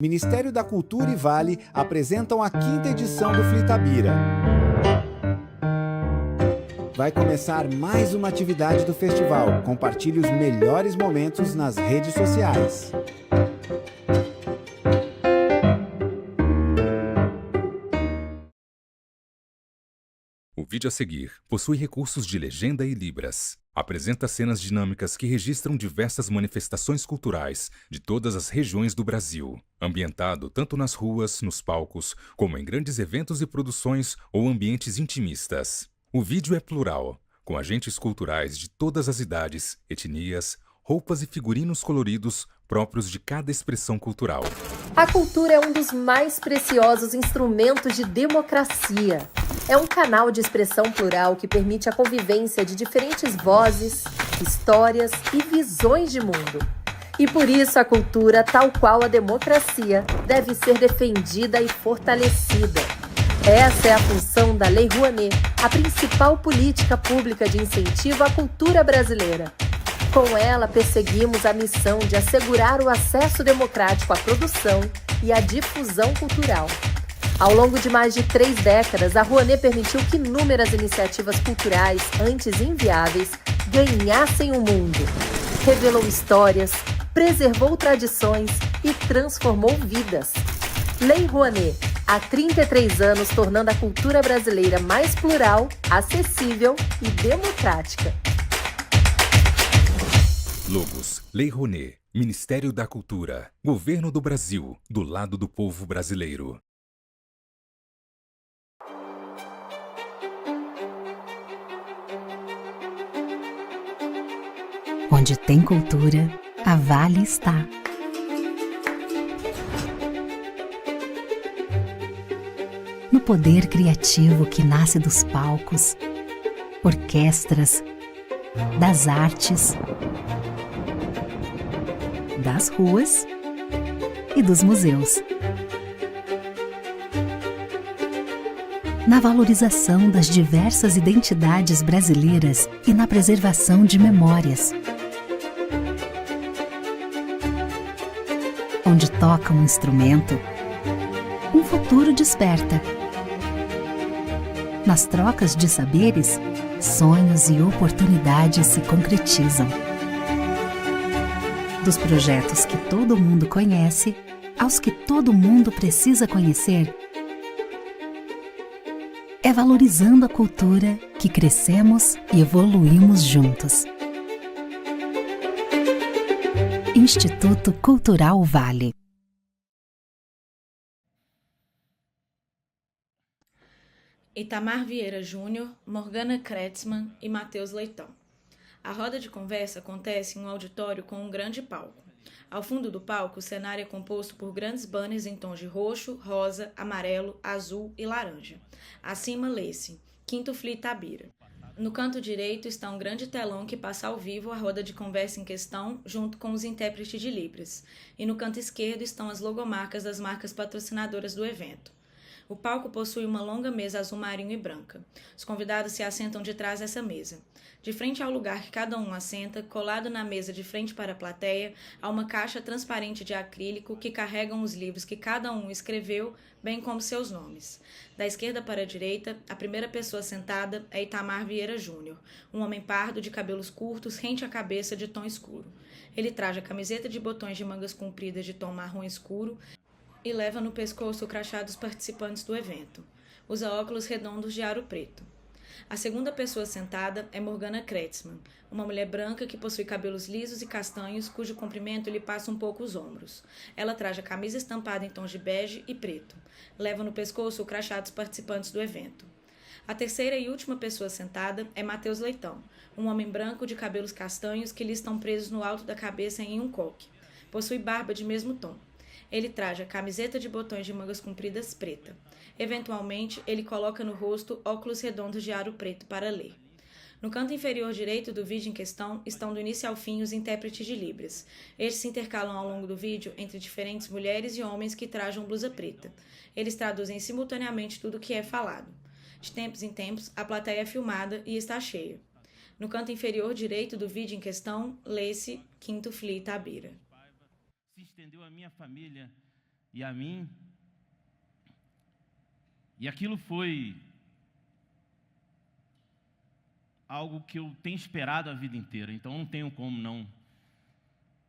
Ministério da Cultura e Vale apresentam a 5ª edição do Flitabira. Vai começar mais uma atividade do festival. Compartilhe os melhores momentos nas redes sociais. O vídeo a seguir possui recursos de legenda e libras. Apresenta cenas dinâmicas que registram diversas manifestações culturais de todas as regiões do Brasil, ambientado tanto nas ruas, nos palcos, como em grandes eventos e produções ou ambientes intimistas. O vídeo é plural, com agentes culturais de todas as idades, etnias, roupas e figurinos coloridos próprios de cada expressão cultural. A cultura é um dos mais preciosos instrumentos de democracia. É um canal de expressão plural que permite a convivência de diferentes vozes, histórias e visões de mundo. E por isso a cultura, tal qual a democracia, deve ser defendida e fortalecida. Essa é a função da Lei Rouanet, a principal política pública de incentivo à cultura brasileira. Com ela, perseguimos a missão de assegurar o acesso democrático à produção e à difusão cultural. Ao longo de mais de 3 décadas, a Rouanet permitiu que inúmeras iniciativas culturais, antes inviáveis, ganhassem o mundo. Revelou histórias, preservou tradições e transformou vidas. Lei Rouanet, há 33 anos tornando a cultura brasileira mais plural, acessível e democrática. Logos: Lei Rouanet, Ministério da Cultura, Governo do Brasil, do lado do povo brasileiro. Onde tem cultura, a Vale está. No poder criativo que nasce dos palcos, orquestras, das artes, das ruas e dos museus. Na valorização das diversas identidades brasileiras e na preservação de memórias. Onde toca um instrumento, um futuro desperta. Nas trocas de saberes, sonhos e oportunidades se concretizam. Dos projetos que todo mundo conhece, aos que todo mundo precisa conhecer, é valorizando a cultura que crescemos e evoluímos juntos. Instituto Cultural Vale. Itamar Vieira Júnior, Morgana Kretzmann e Matheus Leitão. A roda de conversa acontece em um auditório com um grande palco. Ao fundo do palco, o cenário é composto por grandes banners em tons de roxo, rosa, amarelo, azul e laranja. Acima, lê-se: 5º Flitabira. No canto direito está um grande telão que passa ao vivo a roda de conversa em questão, junto com os intérpretes de Libras. E no canto esquerdo estão as logomarcas das marcas patrocinadoras do evento. O palco possui uma longa mesa azul marinho e branca. Os convidados se assentam de trás dessa mesa. De frente ao lugar que cada um assenta, colado na mesa de frente para a plateia, há uma caixa transparente de acrílico que carregam os livros que cada um escreveu, bem como seus nomes. Da esquerda para a direita, a primeira pessoa sentada é Itamar Vieira Júnior, um homem pardo de cabelos curtos, rente à cabeça de tom escuro. Ele traja camiseta de botões de mangas compridas de tom marrom escuro e leva no pescoço o crachá dos participantes do evento. Usa óculos redondos de aro preto. A segunda pessoa sentada é Morgana Kretzmann, uma mulher branca que possui cabelos lisos e castanhos, cujo comprimento lhe passa um pouco os ombros. Ela traja camisa estampada em tons de bege e preto. Leva no pescoço o crachá dos participantes do evento. A terceira e última pessoa sentada é Matheus Leitão, um homem branco de cabelos castanhos que lhe estão presos no alto da cabeça em um coque. Possui barba de mesmo tom. Ele traja camiseta de botões de mangas compridas preta. Eventualmente, ele coloca no rosto óculos redondos de aro preto para ler. No canto inferior direito do vídeo em questão estão do início ao fim os intérpretes de Libras. Estes se intercalam ao longo do vídeo entre diferentes mulheres e homens que trajam blusa preta. Eles traduzem simultaneamente tudo o que é falado. De tempos em tempos, a plateia é filmada e está cheia. No canto inferior direito do vídeo em questão, lê-se 5º Flitabira. Se estendeu à minha família e a mim. E aquilo foi algo que eu tenho esperado a vida inteira, então não tenho como não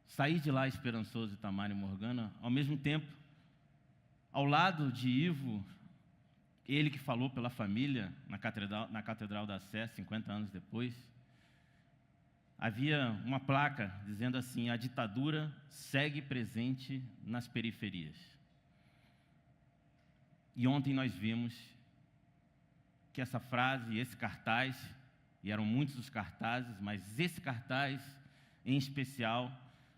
sair de lá esperançoso, Itamar e Morgana. Ao mesmo tempo, ao lado de Ivo, ele que falou pela família na Catedral da Sé, 50 anos depois, havia uma placa dizendo assim: a ditadura segue presente nas periferias. E ontem nós vimos que essa frase, esse cartaz, e eram muitos os cartazes, mas esse cartaz em especial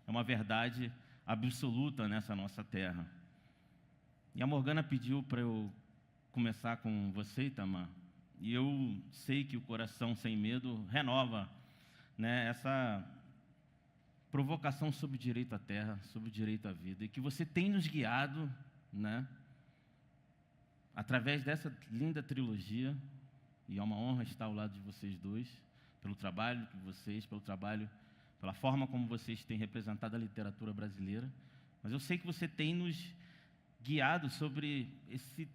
é uma verdade absoluta nessa nossa terra. E a Morgana pediu para eu começar com você, Itamar, e eu sei que o Coração Sem Medo renova, né, essa provocação sobre o direito à terra, sobre o direito à vida, e que você tem nos guiado, né, através dessa linda trilogia, e é uma honra estar ao lado de vocês dois, pelo trabalho que vocês, pela forma como vocês têm representado a literatura brasileira, mas eu sei que você tem nos guiado sobre esse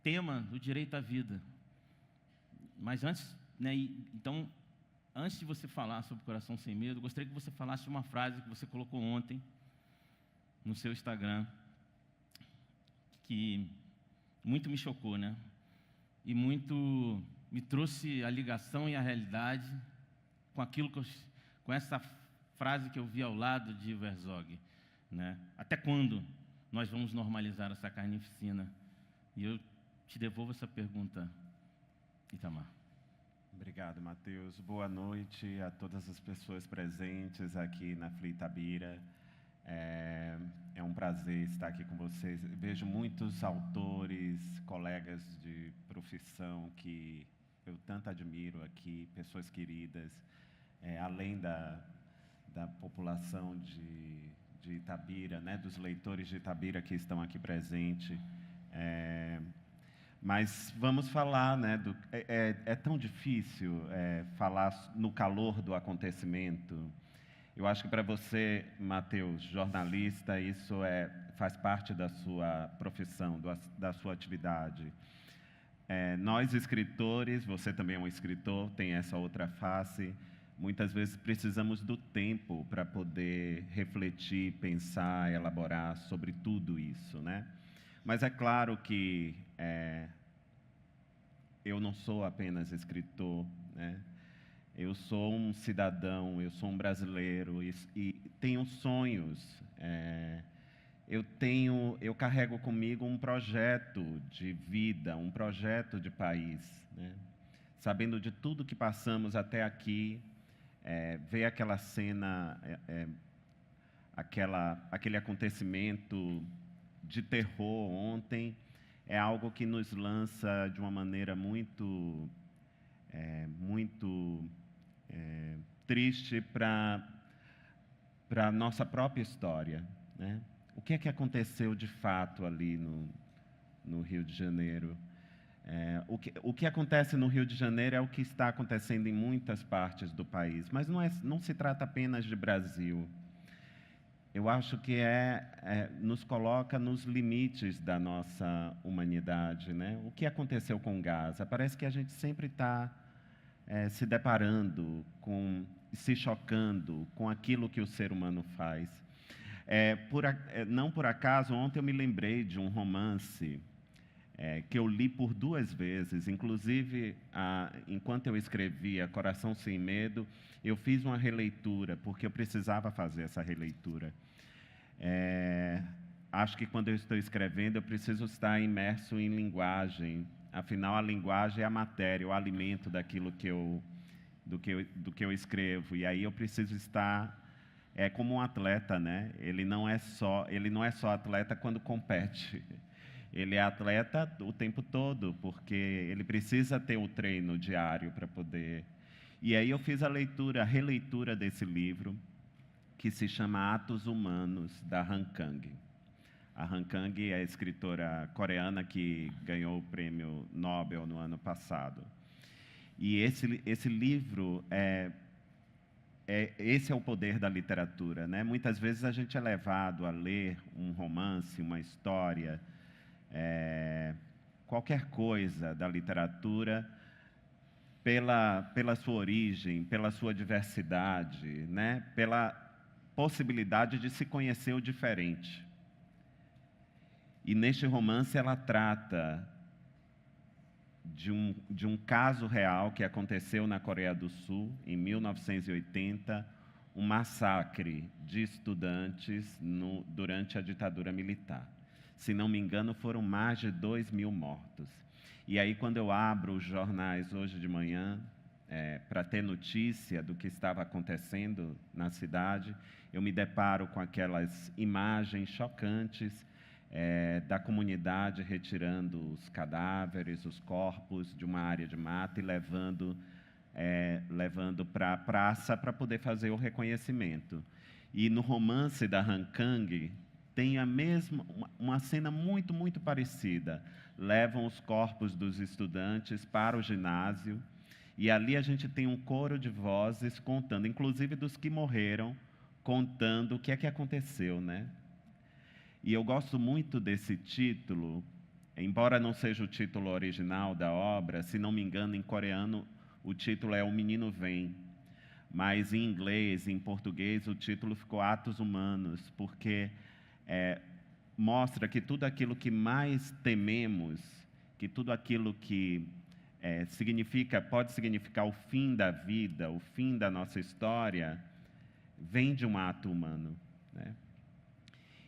tema do direito à vida. Mas antes, né, então, antes de você falar sobre o Coração Sem Medo, eu gostaria que você falasse uma frase que você colocou ontem no seu Instagram, que muito me chocou, né? E muito me trouxe a ligação e a realidade com aquilo com essa frase que eu vi ao lado de Ivo Herzog, né? Até quando nós vamos normalizar essa carnificina? E eu te devolvo essa pergunta, Itamar. Obrigado, Matheus. Boa noite a todas as pessoas presentes aqui na FLI Itabira. É um prazer estar aqui com vocês. Vejo muitos autores, colegas de profissão que eu tanto admiro aqui, pessoas queridas, além da população de Itabira, né, dos leitores de Itabira que estão aqui presentes. Mas vamos falar, né, é tão difícil falar no calor do acontecimento. Eu acho que para você, Matheus, jornalista, isso faz parte da sua profissão, da sua atividade. Nós, escritores, você também é um escritor, tem essa outra face, muitas vezes precisamos do tempo para poder refletir, pensar, elaborar sobre tudo isso, né? Mas é claro que eu não sou apenas escritor, né? Eu sou um cidadão, eu sou um brasileiro e tenho sonhos. Eu carrego comigo um projeto de vida, um projeto de país, né? Sabendo de tudo que passamos até aqui, ver aquela cena, aquele acontecimento de terror ontem, é algo que nos lança de uma maneira muito triste para a nossa própria história, né? O que é que aconteceu de fato ali no Rio de Janeiro? O que acontece no Rio de Janeiro é o que está acontecendo em muitas partes do país, mas não se trata apenas de Brasil. Eu acho que nos coloca nos limites da nossa humanidade, né? O que aconteceu com Gaza? Parece que a gente sempre está se deparando se chocando com aquilo que o ser humano faz. Não por acaso, ontem eu me lembrei de um romance que eu li por 2 vezes. Inclusive, enquanto eu escrevia Coração Sem Medo, eu fiz uma releitura, porque eu precisava fazer essa releitura. Acho que quando eu estou escrevendo, eu preciso estar imerso em linguagem. Afinal, a linguagem é a matéria, o alimento daquilo do que eu escrevo. E aí eu preciso estar como um atleta, né? Ele não é só atleta quando compete. Ele é atleta o tempo todo, porque ele precisa ter o treino diário para poder. E aí eu fiz a releitura desse livro, que se chama Atos Humanos, da Han Kang. A Han Kang é a escritora coreana que ganhou o prêmio Nobel no ano passado. E esse livro esse é o poder da literatura, né? Muitas vezes a gente é levado a ler um romance, uma história, qualquer coisa da literatura, pela sua origem, pela sua diversidade, né? Pela possibilidade de se conhecer o diferente. E neste romance ela trata de um caso real que aconteceu na Coreia do Sul, em 1980, um massacre de estudantes durante a ditadura militar. Se não me engano, foram mais de 2.000 mortos. E aí, quando eu abro os jornais hoje de manhã, para ter notícia do que estava acontecendo na cidade, eu me deparo com aquelas imagens chocantes da comunidade retirando os cadáveres, os corpos de uma área de mata e levando para a praça para poder fazer o reconhecimento. E no romance da Han Kang tem uma cena muito, muito parecida. Levam os corpos dos estudantes para o ginásio e ali a gente tem um coro de vozes contando, inclusive dos que morreram, contando o que é que aconteceu, né? E eu gosto muito desse título, embora não seja o título original da obra, se não me engano, em coreano, o título é O Menino Vem. Mas em inglês, em português, o título ficou Atos Humanos, porque mostra que tudo aquilo que mais tememos, que tudo aquilo que pode significar o fim da vida, o fim da nossa história, vem de um ato humano, né?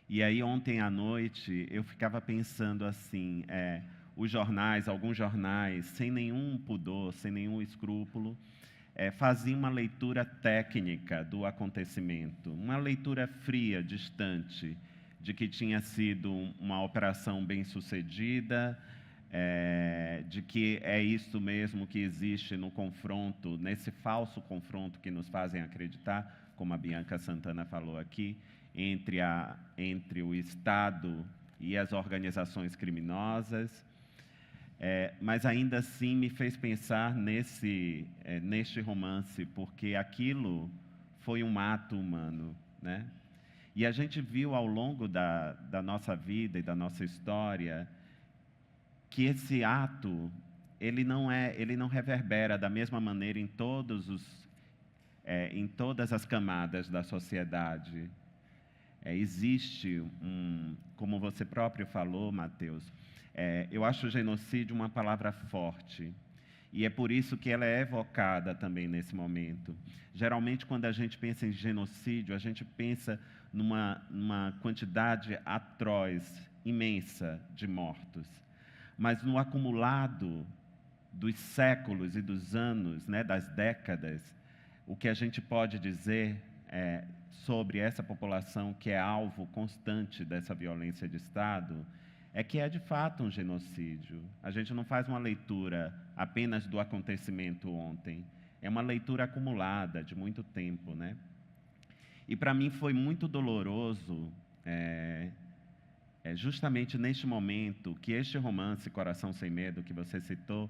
E aí, ontem à noite, eu ficava pensando assim, alguns jornais, sem nenhum pudor, sem nenhum escrúpulo, faziam uma leitura técnica do acontecimento, uma leitura fria, distante, de que tinha sido uma operação bem-sucedida, de que é isso mesmo que existe no confronto, nesse falso confronto que nos fazem acreditar, como a Bianca Santana falou aqui, entre o Estado e as organizações criminosas, mas ainda assim me fez pensar neste romance, porque aquilo foi um ato humano, né? E a gente viu ao longo da nossa vida e da nossa história que esse ato ele não reverbera da mesma maneira em todas as camadas da sociedade. Existe como você próprio falou, Mateus, eu acho o genocídio uma palavra forte, e é por isso que ela é evocada também nesse momento. Geralmente, quando a gente pensa em genocídio, a gente pensa numa quantidade atroz, imensa de mortos. Mas no acumulado dos séculos e dos anos, né, das décadas, o que a gente pode dizer sobre essa população que é alvo constante dessa violência de Estado, é que é de fato um genocídio. A gente não faz uma leitura apenas do acontecimento ontem, é uma leitura acumulada de muito tempo, né? E para mim foi muito doloroso, justamente neste momento, que este romance, Coração Sem Medo, que você citou,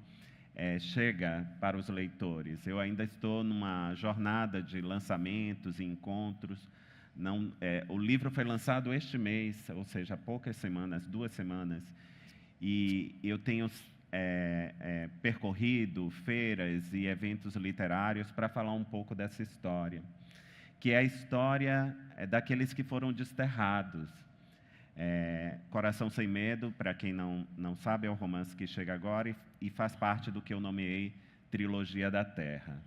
chega para os leitores. Eu ainda estou numa jornada de lançamentos e encontros. O livro foi lançado este mês, ou seja, há poucas semanas, 2 semanas, e eu tenho percorrido feiras e eventos literários para falar um pouco dessa história, que é a história daqueles que foram desterrados. Coração Sem Medo, para quem não sabe, é o romance que chega agora e faz parte do que eu nomeei Trilogia da Terra.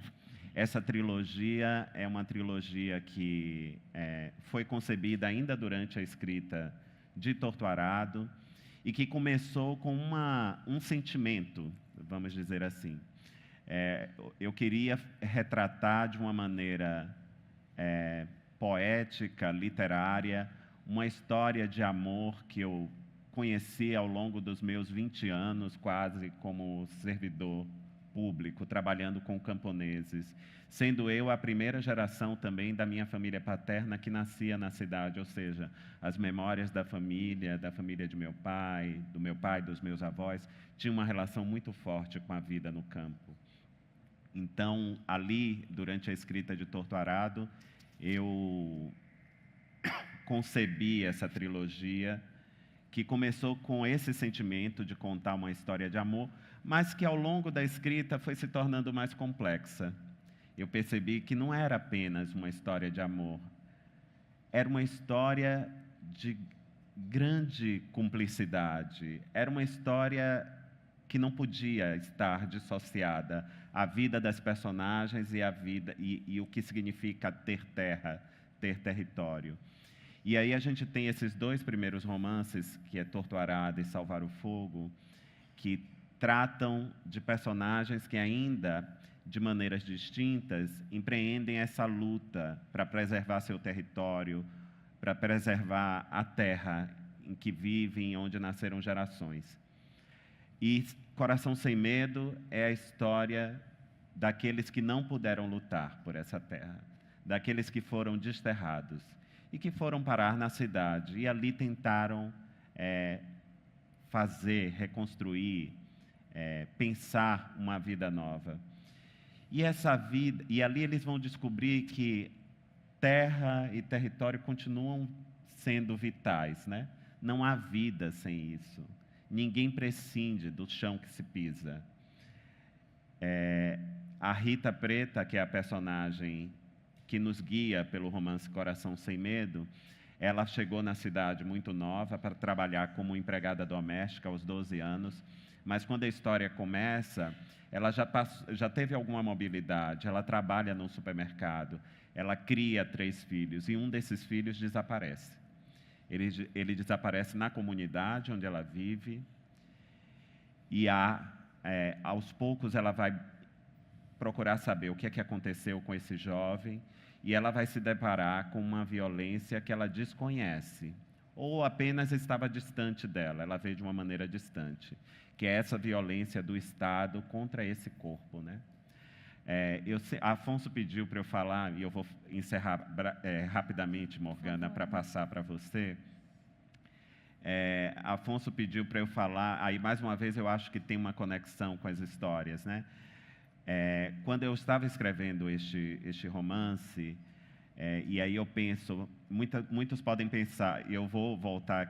Essa trilogia é uma trilogia que foi concebida ainda durante a escrita de Torto Arado e que começou com um sentimento, vamos dizer assim. Eu queria retratar de uma maneira poética, literária, uma história de amor que eu conheci ao longo dos meus 20 anos, quase como servidor público, trabalhando com camponeses, sendo eu a primeira geração também da minha família paterna que nascia na cidade, ou seja, as memórias da família de meu pai, dos meus avós, tinham uma relação muito forte com a vida no campo. Então, ali, durante a escrita de Torto Arado, eu concebi essa trilogia que começou com esse sentimento de contar uma história de amor, mas que ao longo da escrita foi se tornando mais complexa. Eu percebi que não era apenas uma história de amor, era uma história de grande cumplicidade, era uma história que não podia estar dissociada à vida das personagens e à vida e o que significa ter terra, ter território. E aí a gente tem esses dois primeiros romances, que é Torto Arado e Salvar o Fogo, que tratam de personagens que ainda, de maneiras distintas, empreendem essa luta para preservar seu território, para preservar a terra em que vivem, onde nasceram gerações. E Coração Sem Medo é a história daqueles que não puderam lutar por essa terra, daqueles que foram desterrados e que foram parar na cidade e ali tentaram fazer, reconstruir, pensar uma vida nova. E essa vida, e ali eles vão descobrir que terra e território continuam sendo vitais, né? Não há vida sem isso. Ninguém prescinde do chão que se pisa. A Rita Preta, que é a personagem que nos guia pelo romance Coração Sem Medo, ela chegou na cidade muito nova para trabalhar como empregada doméstica aos 12 anos, mas quando a história começa, ela já teve alguma mobilidade, ela trabalha num supermercado, ela cria 3 filhos e um desses filhos desaparece. Ele desaparece na comunidade onde ela vive e aos poucos ela vai procurar saber o que é que aconteceu com esse jovem e ela vai se deparar com uma violência que ela desconhece ou apenas estava distante dela, ela vê de uma maneira distante, que é essa violência do Estado contra esse corpo, né? Afonso pediu para eu falar, e eu vou encerrar rapidamente, Morgana, para passar para você. Afonso pediu para eu falar, aí mais uma vez eu acho que tem uma conexão com as histórias, né? Quando eu estava escrevendo este romance, e aí eu penso, muitos podem pensar, e eu vou voltar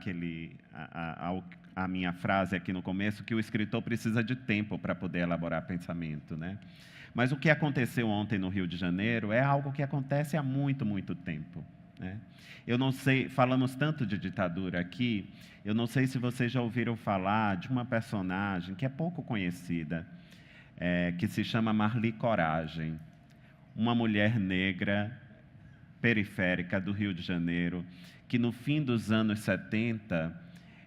a minha frase aqui no começo, que o escritor precisa de tempo para poder elaborar pensamento, né? Mas o que aconteceu ontem no Rio de Janeiro é algo que acontece há muito, muito tempo, né? Eu não sei, falamos tanto de ditadura aqui, eu não sei se vocês já ouviram falar de uma personagem que é pouco conhecida, que se chama Marli Coragem, uma mulher negra periférica do Rio de Janeiro, que no fim dos anos 70,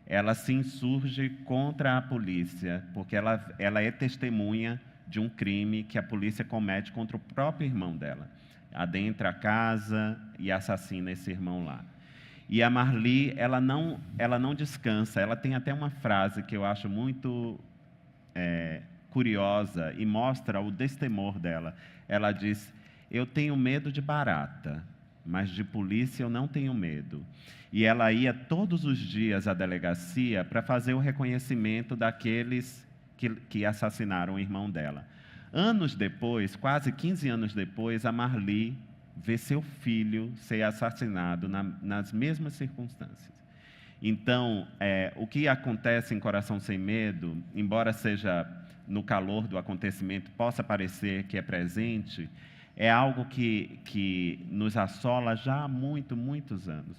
ela se insurge contra a polícia, porque ela é testemunha de um crime que a polícia comete contra o próprio irmão dela. Adentra a casa e assassina esse irmão lá. E a Marli, ela não descansa, ela tem até uma frase que eu acho muito curiosa e mostra o destemor dela. Ela diz, eu tenho medo de barata, mas de polícia eu não tenho medo. E ela ia todos os dias à delegacia para fazer o reconhecimento daqueles que assassinaram o irmão dela. Anos depois, quase 15 anos depois, a Marli vê seu filho ser assassinado nas mesmas circunstâncias. Então, o que acontece em Coração Sem Medo, embora seja no calor do acontecimento, possa parecer que é presente, é algo que nos assola já há muitos anos.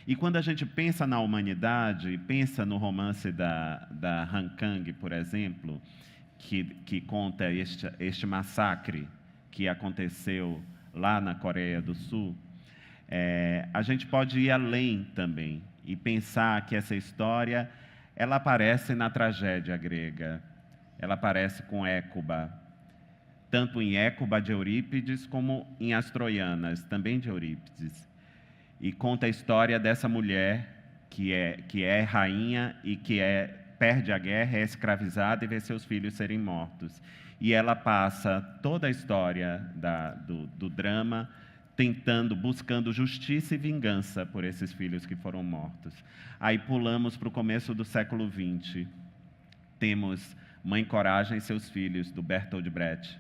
E quando a gente pensa na humanidade, pensa no romance da Han Kang, por exemplo, que conta este massacre que aconteceu lá na Coreia do Sul, a gente pode ir além também e pensar que essa história ela aparece na tragédia grega, ela aparece com Écuba, tanto em Écuba de Eurípides como em As Troianas, também de Eurípides. E conta a história dessa mulher que é rainha e que perde a guerra, é escravizada e vê seus filhos serem mortos. E ela passa toda a história do drama buscando justiça e vingança por esses filhos que foram mortos. Aí pulamos para o começo do século XX. Temos Mãe Coragem e Seus Filhos, do Bertolt Brecht.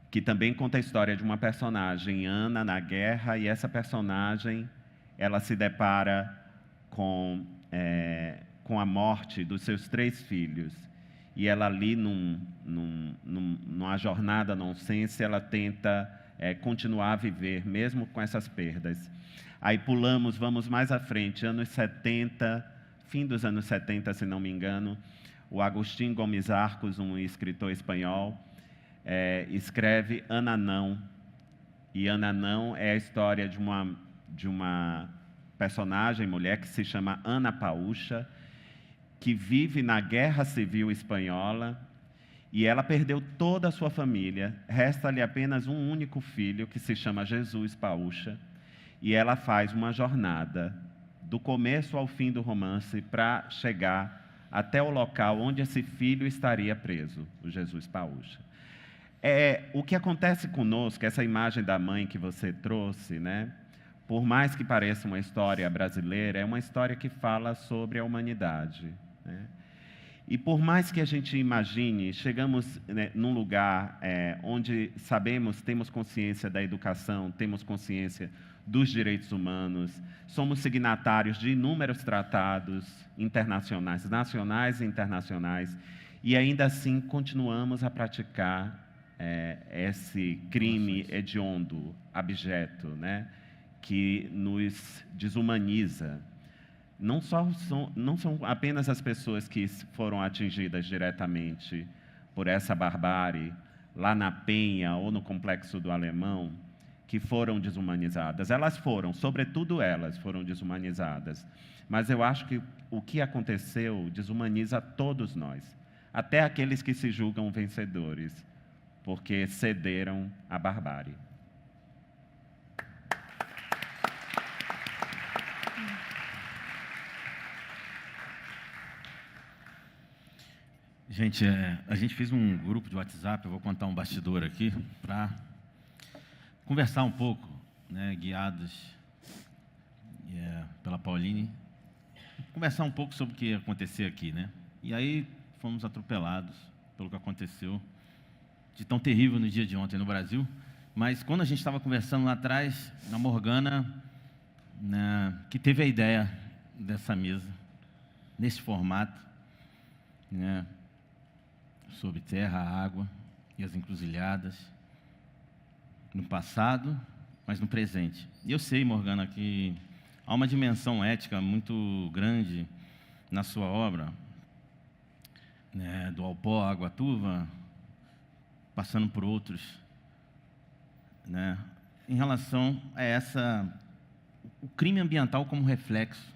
que também conta a história de uma personagem, Ana, na guerra, e essa personagem ela se depara com a morte dos seus 3 filhos. E ela ali, numa jornada nonsense, ela tenta continuar a viver, mesmo com essas perdas. Aí vamos mais à frente, anos 70, fim dos anos 70, se não me engano, o Agustín Gomes Arcos, um escritor espanhol, escreve Ana Não. E Ana Não é a história de uma personagem, mulher, que se chama Ana Paúcha, que vive na Guerra Civil Espanhola, e ela perdeu toda a sua família, resta-lhe apenas um único filho, que se chama Jesus Paúcha, e ela faz uma jornada, do começo ao fim do romance, para chegar até o local onde esse filho estaria preso, o Jesus Paúcha. O que acontece conosco, essa imagem da mãe que você trouxe, né? Por mais que pareça uma história brasileira, é uma história que fala sobre a humanidade, né? E por mais que a gente imagine, chegamos, né, num lugar onde temos consciência da educação, temos consciência dos direitos humanos, somos signatários de inúmeros tratados internacionais, nacionais e internacionais, e ainda assim continuamos a praticar esse crime hediondo, abjeto, né, que nos desumaniza. Não são apenas as pessoas que foram atingidas diretamente por essa barbárie, lá na Penha ou no Complexo do Alemão, que foram desumanizadas. Sobretudo elas foram desumanizadas. Mas eu acho que o que aconteceu desumaniza todos nós, até aqueles que se julgam vencedores, porque cederam à barbárie. Gente, a gente fez um grupo de WhatsApp, eu vou contar um bastidor aqui, para conversar um pouco, né, guiados pela Pauline, conversar um pouco sobre o que ia acontecer aqui, né? E aí fomos atropelados pelo que aconteceu de tão terrível no dia de ontem no Brasil. Mas quando a gente estava conversando lá atrás, a Morgana, né, que teve a ideia dessa mesa, nesse formato, né, sobre terra, água e as encruzilhadas, no passado, mas no presente. E eu sei, Morgana, que há uma dimensão ética muito grande na sua obra, né, do Alpó, Água Turva, passando por outros, né, em relação a o crime ambiental como reflexo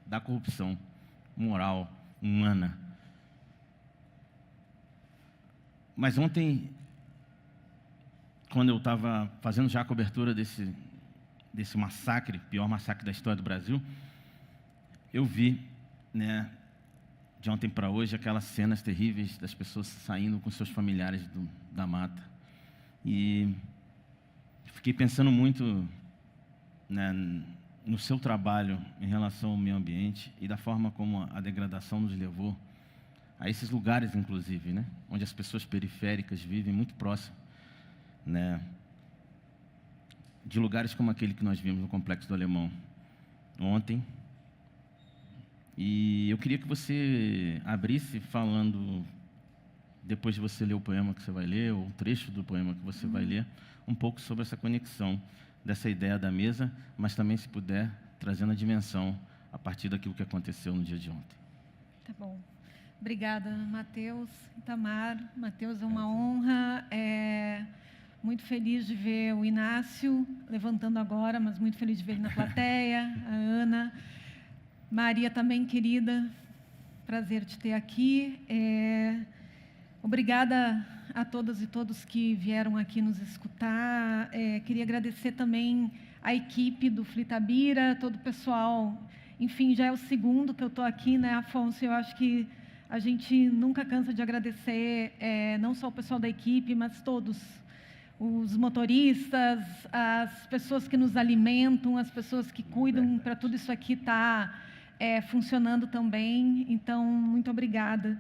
da corrupção moral, humana. Mas ontem, quando eu estava fazendo já a cobertura desse massacre, pior massacre da história do Brasil, eu vi, né, de ontem para hoje, aquelas cenas terríveis das pessoas saindo com seus familiares da mata. E fiquei pensando muito, né, no seu trabalho em relação ao meio ambiente e da forma como a degradação nos levou a esses lugares, inclusive, né, onde as pessoas periféricas vivem muito próximo, né, de lugares como aquele que nós vimos no Complexo do Alemão ontem. E eu queria que você abrisse falando, depois de você ler o poema que você vai ler, ou um trecho do poema que você vai ler, um pouco sobre essa conexão dessa ideia da mesa, mas também, se puder, trazendo a dimensão a partir daquilo que aconteceu no dia de ontem. Tá bom. Obrigada, Matheus, Itamar. Matheus, é uma honra. Muito feliz de ver o Inácio levantando agora, mas muito feliz de ver ele na plateia, a Ana. Maria também, querida, prazer te ter aqui. Obrigada a todas e todos que vieram aqui nos escutar. Queria agradecer também a equipe do Flitabira, todo o pessoal. Enfim, já é o segundo que eu estou aqui, né, Afonso? Eu acho que a gente nunca cansa de agradecer, não só o pessoal da equipe, mas todos. Os motoristas, as pessoas que nos alimentam, as pessoas que cuidam para tudo isso aqui estar funcionando também. Então, muito obrigada.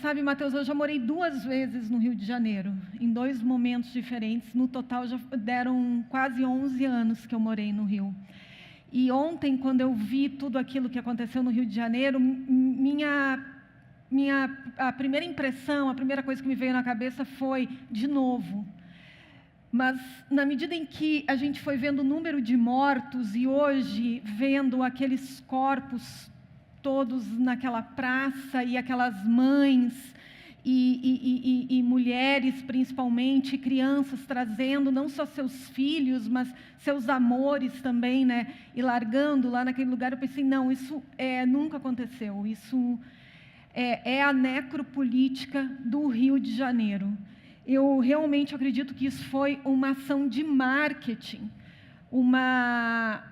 Sabe, Matheus, eu já morei 2 vezes no Rio de Janeiro, em 2 momentos diferentes. No total, já deram quase 11 anos que eu morei no Rio. E ontem, quando eu vi tudo aquilo que aconteceu no Rio de Janeiro, a primeira impressão, a primeira coisa que me veio na cabeça foi, de novo. Mas, na medida em que a gente foi vendo o número de mortos e hoje vendo aqueles corpos todos naquela praça e aquelas mães e mulheres, principalmente, crianças trazendo não só seus filhos, mas seus amores também, né? E largando lá naquele lugar, eu pensei, não, isso nunca aconteceu. Isso é a necropolítica do Rio de Janeiro. Eu realmente acredito que isso foi uma ação de marketing, uma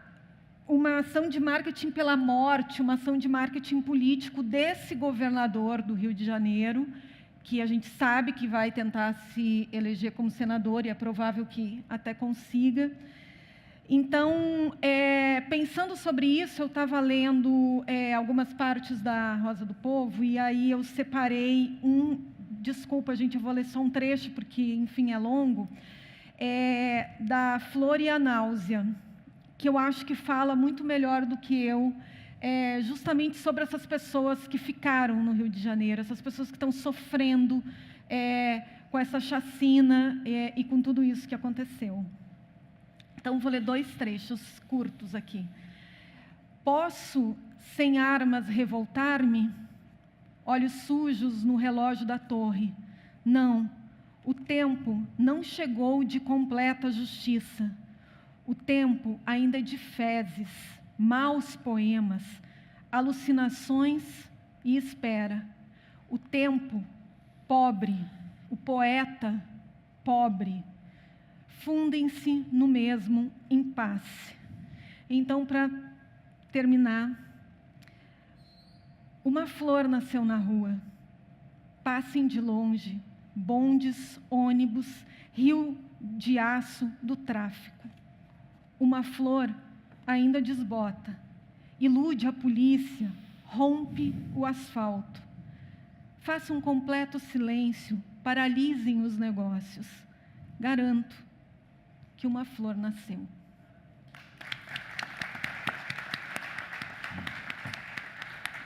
ação de marketing pela morte, uma ação de marketing político desse governador do Rio de Janeiro, que a gente sabe que vai tentar se eleger como senador, e é provável que até consiga. Então, pensando sobre isso, eu estava lendo algumas partes da Rosa do Povo, e aí eu separei desculpa, gente, eu vou ler só um trecho, porque, enfim, é longo, da Flor e a Náusea, que eu acho que fala muito melhor do que eu, justamente sobre essas pessoas que ficaram no Rio de Janeiro, essas pessoas que estão sofrendo com essa chacina e com tudo isso que aconteceu. Então, vou ler 2 trechos curtos aqui. Posso, sem armas, revoltar-me? Olhos sujos no relógio da torre. Não, o tempo não chegou de completa justiça. O tempo ainda é de fezes, maus poemas, alucinações e espera. O tempo, pobre, o poeta, pobre, fundem-se no mesmo impasse. Então, para terminar, uma flor nasceu na rua. Passem de longe, bondes, ônibus, rio de aço do tráfico. Uma flor ainda desbota, ilude a polícia, rompe o asfalto. Faça um completo silêncio, paralisem os negócios. Garanto que uma flor nasceu.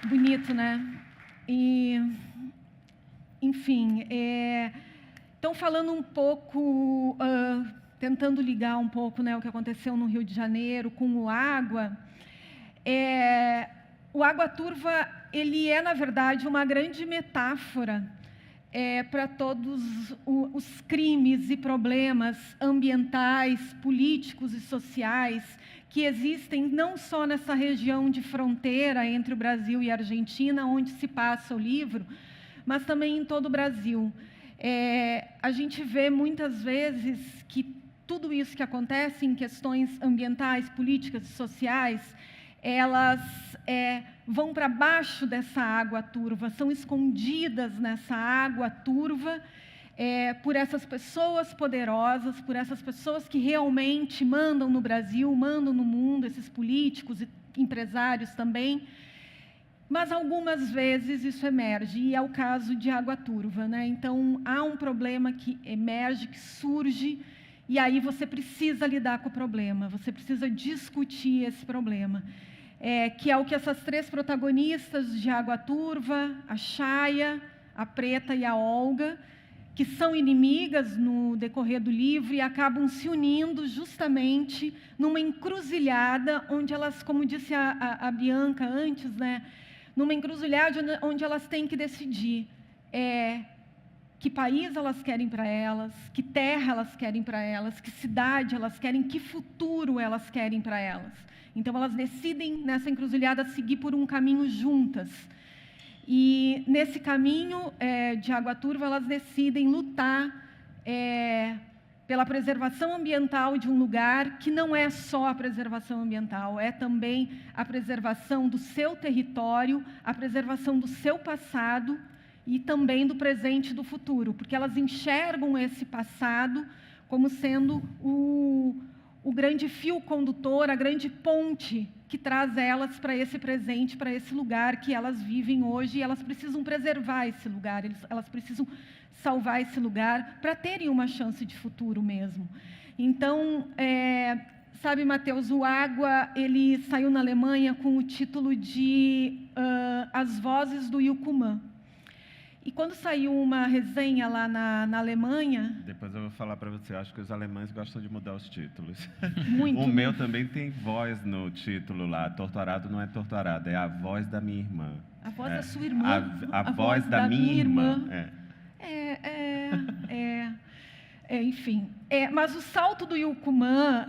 Bonito, né? E, enfim, então, falando um pouco, tentando ligar um pouco, né, o que aconteceu no Rio de Janeiro com o Água, o Água Turva, ele na verdade, uma grande metáfora para todos os crimes e problemas ambientais, políticos e sociais que existem não só nessa região de fronteira entre o Brasil e a Argentina, onde se passa o livro, mas também em todo o Brasil. A gente vê muitas vezes que tudo isso que acontece em questões ambientais, políticas e sociais, elas vão para baixo dessa água turva, são escondidas nessa água turva por essas pessoas poderosas, por essas pessoas que realmente mandam no Brasil, mandam no mundo, esses políticos e empresários também. Mas algumas vezes isso emerge, e é o caso de Água Turva, né? Então, há um problema que emerge, que surge, e aí você precisa lidar com o problema, você precisa discutir esse problema. Que é o que essas 3 protagonistas de Água Turva, a Chaya, a Preta e a Olga, que são inimigas no decorrer do livro e acabam se unindo justamente numa encruzilhada onde elas, como disse a Bianca antes, né, numa encruzilhada onde elas têm que decidir que país elas querem para elas, que terra elas querem para elas, que cidade elas querem, que futuro elas querem para elas. Então, elas decidem, nessa encruzilhada, seguir por um caminho juntas. E, nesse caminho de Água Turva, elas decidem lutar pela preservação ambiental de um lugar que não é só a preservação ambiental, é também a preservação do seu território, a preservação do seu passado e também do presente e do futuro, porque elas enxergam esse passado como sendo o grande fio condutor, a grande ponte que traz elas para esse presente, para esse lugar que elas vivem hoje, e elas precisam preservar esse lugar, elas precisam salvar esse lugar para terem uma chance de futuro mesmo. Então, sabe, Matheus, o Água, ele saiu na Alemanha com o título de As Vozes do Yucumã. E quando saiu uma resenha lá na Alemanha... Depois eu vou falar para você, acho que os alemães gostam de mudar os títulos. Muito. O meu também tem voz no título lá. Torturado não é torturado, é a voz da minha irmã. A voz da sua irmã. A voz da minha irmã. Enfim, mas o salto do Yucumã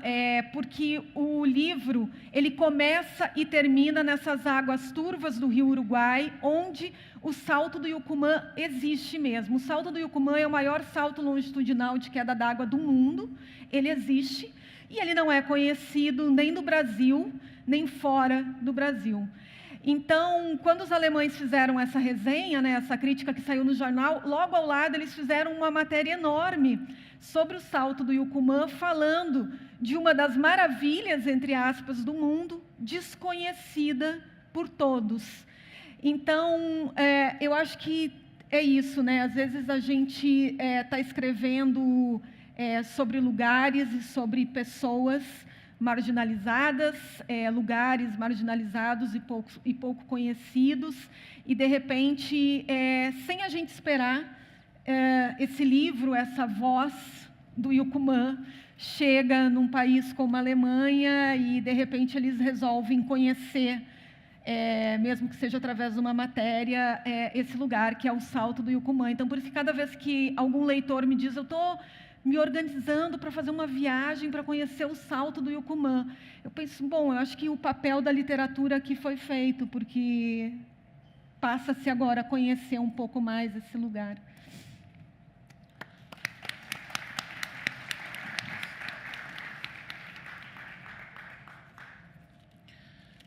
porque o livro ele começa e termina nessas águas turvas do Rio Uruguai, onde o salto do Yucumã existe mesmo. O salto do Yucumã é o maior salto longitudinal de queda d'água do mundo. Ele existe e ele não é conhecido nem no Brasil, nem fora do Brasil. Então, quando os alemães fizeram essa resenha, né, essa crítica que saiu no jornal, logo ao lado eles fizeram uma matéria enorme sobre o salto do Yucumã, falando de uma das maravilhas, entre aspas, do mundo, desconhecida por todos. Então, eu acho que é isso, né? Às vezes a gente está escrevendo sobre lugares e sobre pessoas marginalizadas, lugares marginalizados e pouco conhecidos, e, de repente, sem a gente esperar, esse livro, essa voz do Yucumã, chega num país como a Alemanha e, de repente, eles resolvem conhecer, mesmo que seja através de uma matéria, esse lugar que é o Salto do Yucumã. Então, por isso que cada vez que algum leitor me diz, eu estou me organizando para fazer uma viagem para conhecer o Salto do Yucumã, eu penso, bom, eu acho que o papel da literatura aqui foi feito, porque passa-se agora a conhecer um pouco mais esse lugar.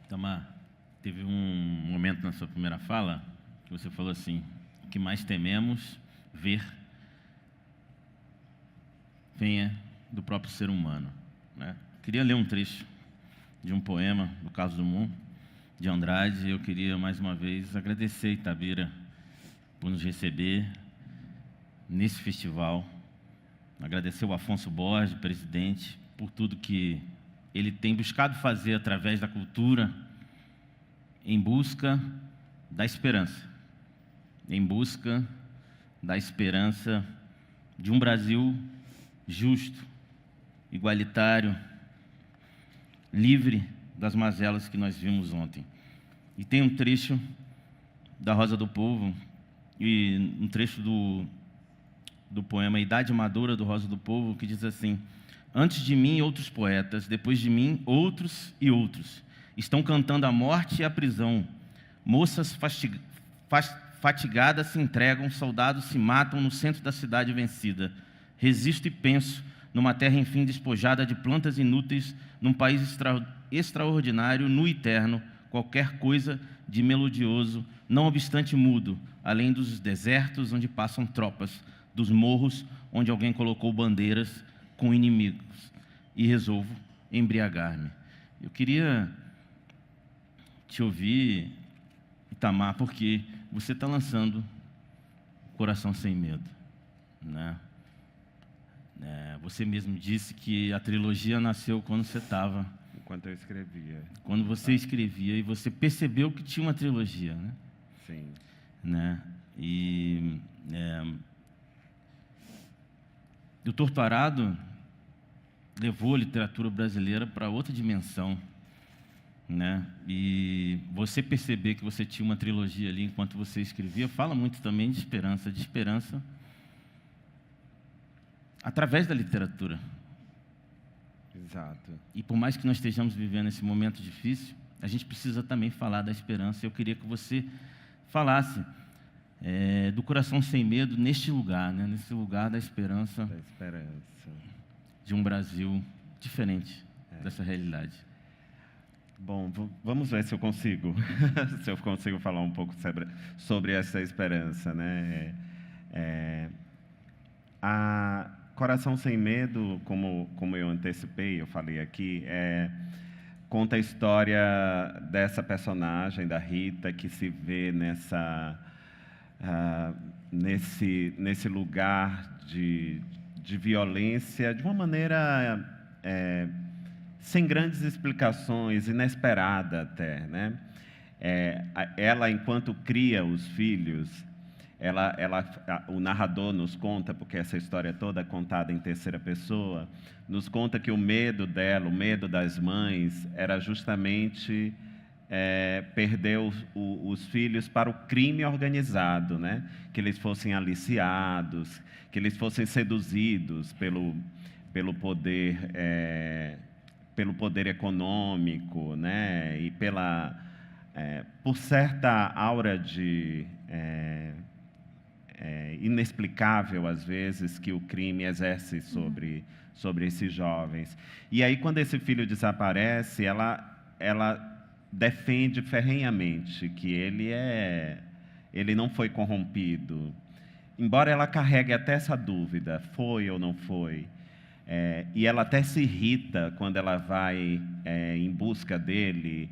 Tamar, teve um momento na sua primeira fala que você falou assim: o que mais tememos ver venha do próprio ser humano, né? Queria ler um trecho de um poema do Carlos Drummond de Andrade. Eu queria mais uma vez agradecer a Itabira por nos receber nesse festival, agradecer o Afonso Borges, presidente, por tudo que ele tem buscado fazer através da cultura em busca da esperança, em busca da esperança de um Brasil justo, igualitário, livre das mazelas que nós vimos ontem. E tem um trecho da Rosa do Povo, e um trecho do poema Idade Madura do Rosa do Povo, que diz assim: antes de mim, outros poetas, depois de mim, outros e outros, estão cantando a morte e a prisão. Moças fatigadas se entregam, soldados se matam no centro da cidade vencida. Resisto e penso, numa terra enfim despojada de plantas inúteis, num país extraordinário, nu e eterno, qualquer coisa de melodioso, não obstante mudo, além dos desertos onde passam tropas, dos morros onde alguém colocou bandeiras com inimigos, e resolvo embriagar-me. Eu queria te ouvir, Itamar, porque você está lançando Coração Sem Medo, né? Você mesmo disse que a trilogia nasceu quando você estava... Enquanto eu escrevia. Quando você escrevia, e você percebeu que tinha uma trilogia, né? Sim. Né? E o Torturado levou a literatura brasileira para outra dimensão, né? E você perceber que você tinha uma trilogia ali enquanto você escrevia, fala muito também de esperança através da literatura. Exato. E por mais que nós estejamos vivendo esse momento difícil, a gente precisa também falar da esperança. Eu queria que você falasse do Coração Sem Medo neste lugar, né? Nesse lugar da esperança. Da esperança. De um Brasil diferente dessa realidade. Bom, vamos ver se eu consigo, se eu consigo falar um pouco sobre essa esperança, né? A Coração Sem Medo, como eu antecipei, eu falei aqui, conta a história dessa personagem, da Rita, que se vê nesse lugar de violência, de uma maneira sem grandes explicações, inesperada até, né? Ela, enquanto cria os filhos, o narrador nos conta, porque essa história toda é contada em terceira pessoa, nos conta que o medo dela, o medo das mães, era justamente perder os filhos para o crime organizado, né? Que eles fossem aliciados, que eles fossem seduzidos pelo poder econômico, né? E por certa aura de inexplicável, às vezes, que o crime exerce sobre esses jovens. E aí, quando esse filho desaparece, ela defende ferrenhamente que ele não foi corrompido. Embora ela carregue até essa dúvida, foi ou não foi. E ela até se irrita quando ela vai em busca dele,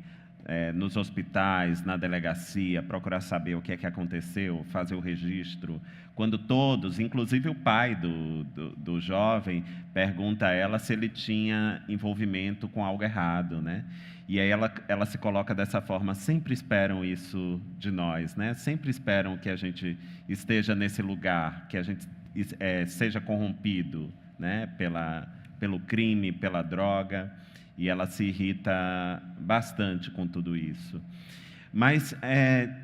nos hospitais, na delegacia, procurar saber o que é que aconteceu, fazer o registro. Quando todos, inclusive o pai do jovem, pergunta a ela se ele tinha envolvimento com algo errado, né? E aí ela se coloca dessa forma: sempre esperam isso de nós, né? Sempre esperam que a gente esteja nesse lugar, que a gente seja corrompido, né? Pelo crime, pela droga. E ela se irrita bastante com tudo isso. Mas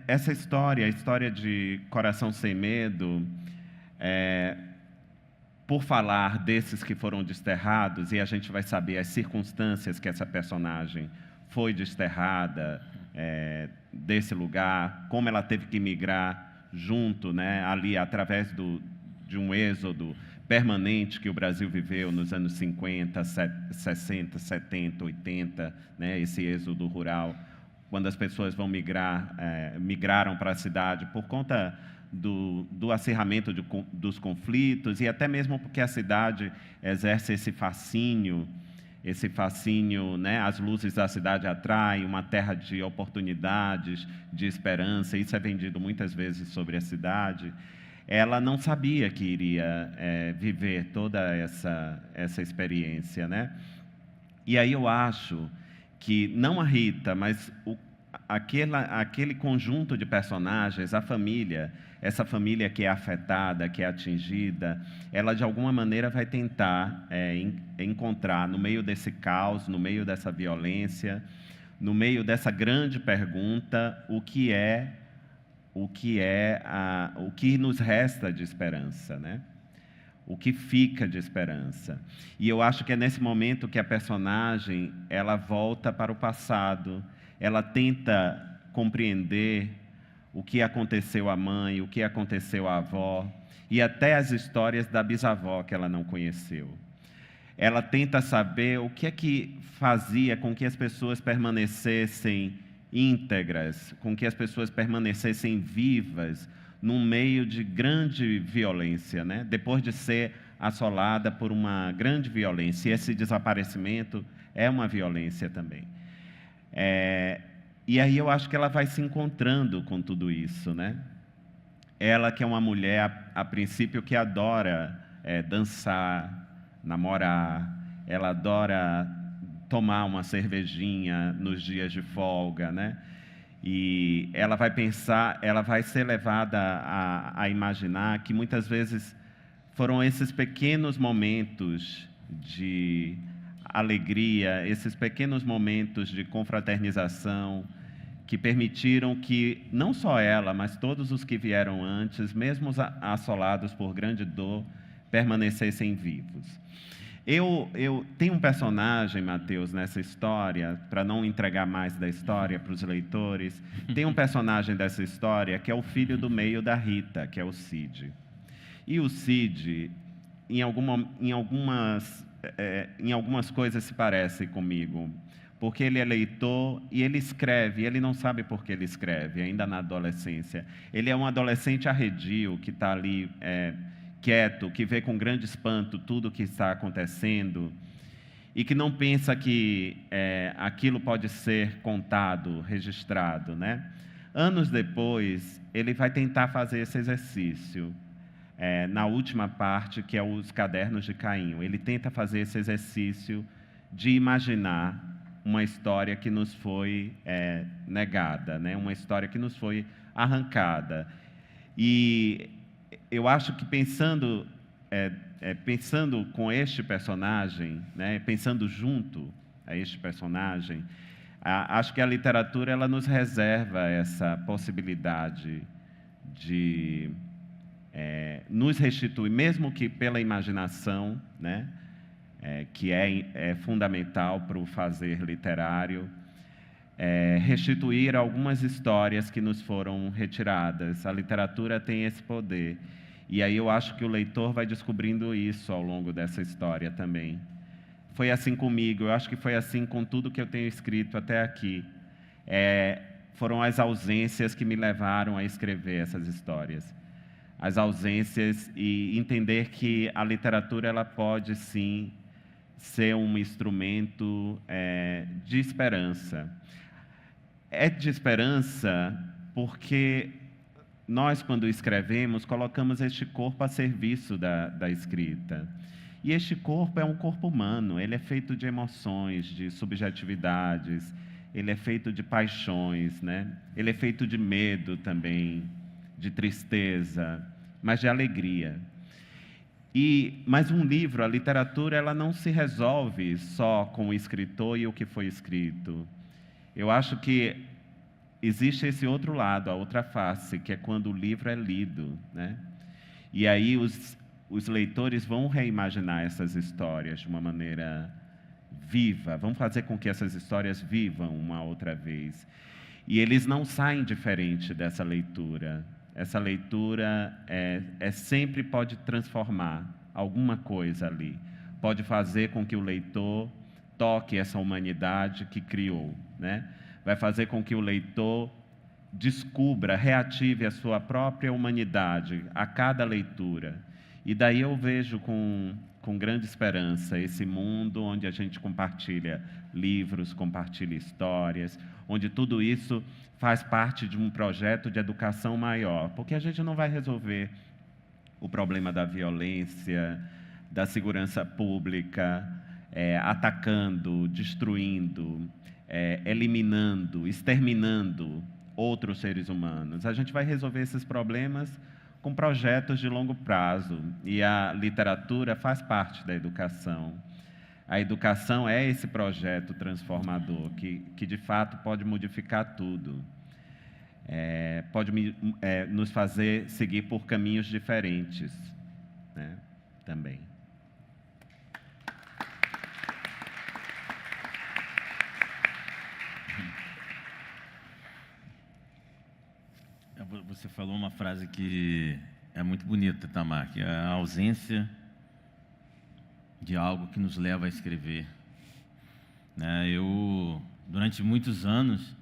essa história, a história de Coração Sem Medo, por falar desses que foram desterrados, e a gente vai saber as circunstâncias que essa personagem foi desterrada desse lugar, como ela teve que migrar junto, né, ali através de um êxodo permanente que o Brasil viveu nos anos 50, 60, 70, 80, né, esse êxodo rural, quando as pessoas vão migraram para a cidade por conta do acirramento dos conflitos, e até mesmo porque a cidade exerce esse fascínio, né, as luzes da cidade atraem, uma terra de oportunidades, de esperança, isso é vendido muitas vezes sobre a cidade. Ela não sabia que iria viver toda essa experiência, né? E aí eu acho que, não a Rita, mas aquele conjunto de personagens, a família, essa família que é afetada, que é atingida, ela de alguma maneira vai tentar encontrar, no meio desse caos, no meio dessa violência, no meio dessa grande pergunta, o que nos resta de esperança, né? O que fica de esperança. E eu acho que é nesse momento que a personagem, ela volta para o passado, ela tenta compreender o que aconteceu à mãe, o que aconteceu à avó, e até as histórias da bisavó que ela não conheceu. Ela tenta saber o que é que fazia com que as pessoas permanecessem íntegras, com que as pessoas permanecessem vivas num meio de grande violência, né? Depois de ser assolada por uma grande violência. E esse desaparecimento é uma violência também. E aí eu acho que ela vai se encontrando com tudo isso, né? Ela, que é uma mulher, a princípio, que adora dançar, namorar, ela adora tomar uma cervejinha nos dias de folga, né? E ela vai pensar, ela vai ser levada a imaginar que muitas vezes foram esses pequenos momentos de alegria, esses pequenos momentos de confraternização que permitiram que não só ela, mas todos os que vieram antes, mesmo assolados por grande dor, permanecessem vivos. Eu tenho um personagem, Mateus, nessa história, para não entregar mais da história para os leitores, tem um personagem dessa história que é o filho do meio da Rita, que é o Cid. E o Cid, em algumas coisas se parece comigo, porque ele é leitor e ele escreve, ele não sabe por que ele escreve, ainda na adolescência. Ele é um adolescente arredio, que está ali quieto, que vê com grande espanto tudo o que está acontecendo. e que não pensa que aquilo pode ser contado, registrado, né? Anos depois, ele vai tentar fazer esse exercício. Na última parte, que é os Cadernos de Caim, ele tenta fazer esse exercício de imaginar uma história que nos foi negada, né? Uma história que nos foi arrancada. E eu acho que pensando com este personagem, né? Pensando junto a este personagem, acho que a literatura ela nos reserva essa possibilidade de nos restituir, mesmo que pela imaginação, né? Que é fundamental para o fazer literário, restituir algumas histórias que nos foram retiradas. A literatura tem esse poder. E aí eu acho que o leitor vai descobrindo isso ao longo dessa história também. Foi assim comigo, eu acho que foi assim com tudo que eu tenho escrito até aqui. Foram as ausências que me levaram a escrever essas histórias. As ausências e entender que a literatura ela pode, sim, ser um instrumento de esperança. É de esperança porque nós, quando escrevemos, colocamos este corpo a serviço da escrita. E este corpo é um corpo humano, ele é feito de emoções, de subjetividades, ele é feito de paixões, né? Ele é feito de medo também, de tristeza, mas de alegria. Mas um livro, a literatura, ela não se resolve só com o escritor e o que foi escrito. Eu acho que existe esse outro lado, a outra face, que é quando o livro é lido, né? E aí os leitores vão reimaginar essas histórias de uma maneira viva, vão fazer com que essas histórias vivam uma outra vez. E eles não saem diferente dessa leitura. Essa leitura sempre pode transformar alguma coisa ali. Pode fazer com que o leitor toque essa humanidade que criou, né? Vai fazer com que o leitor descubra, reative a sua própria humanidade a cada leitura. E daí eu vejo com grande esperança esse mundo onde a gente compartilha livros, compartilha histórias, onde tudo isso faz parte de um projeto de educação maior, porque a gente não vai resolver o problema da violência, da segurança pública, atacando, destruindo, eliminando, exterminando outros seres humanos. A gente vai resolver esses problemas com projetos de longo prazo, e a literatura faz parte da educação. A educação é esse projeto transformador que de fato pode modificar tudo, pode nos fazer seguir por caminhos diferentes, né? Também. Você falou uma frase que é muito bonita, Tamar, que é a ausência de algo que nos leva a escrever. Eu, durante muitos anos,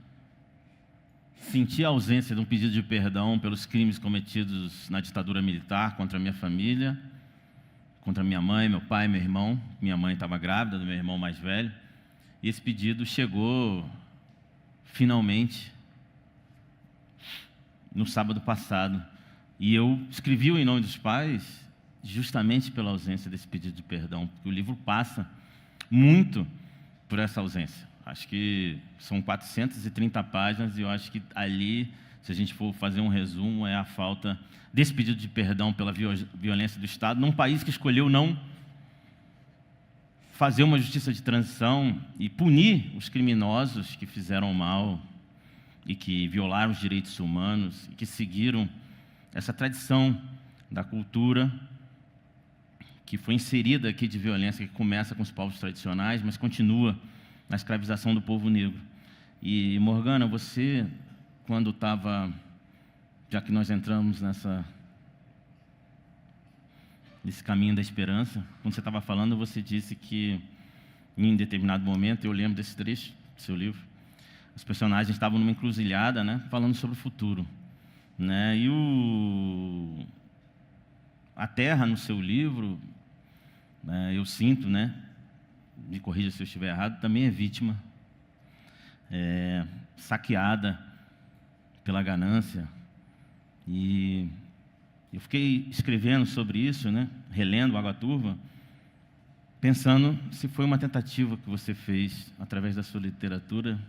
senti a ausência de um pedido de perdão pelos crimes cometidos na ditadura militar contra a minha família, contra minha mãe, meu pai, meu irmão. Minha mãe estava grávida do meu irmão mais velho, e esse pedido chegou, finalmente, no sábado passado. E eu escrevi o Em Nome dos Pais justamente pela ausência desse pedido de perdão, porque o livro passa muito por essa ausência. Acho que são 430 páginas, e eu acho que ali, se a gente for fazer um resumo, é a falta desse pedido de perdão pela violência do Estado, num país que escolheu não fazer uma justiça de transição e punir os criminosos que fizeram mal e que violaram os direitos humanos, e que seguiram essa tradição da cultura que foi inserida aqui de violência, que começa com os povos tradicionais, mas continua na escravização do povo negro. E, Morgana, você, quando estava, já que nós entramos nesse caminho da esperança, quando você estava falando, você disse que, em determinado momento, eu lembro desse trecho do seu livro, os personagens estavam numa encruzilhada, né, falando sobre o futuro, né, e a Terra, no seu livro, né, eu sinto, né, me corrija se eu estiver errado, também é vítima, saqueada pela ganância. E eu fiquei escrevendo sobre isso, né, relendo Água Turva, pensando se foi uma tentativa que você fez, através da sua literatura,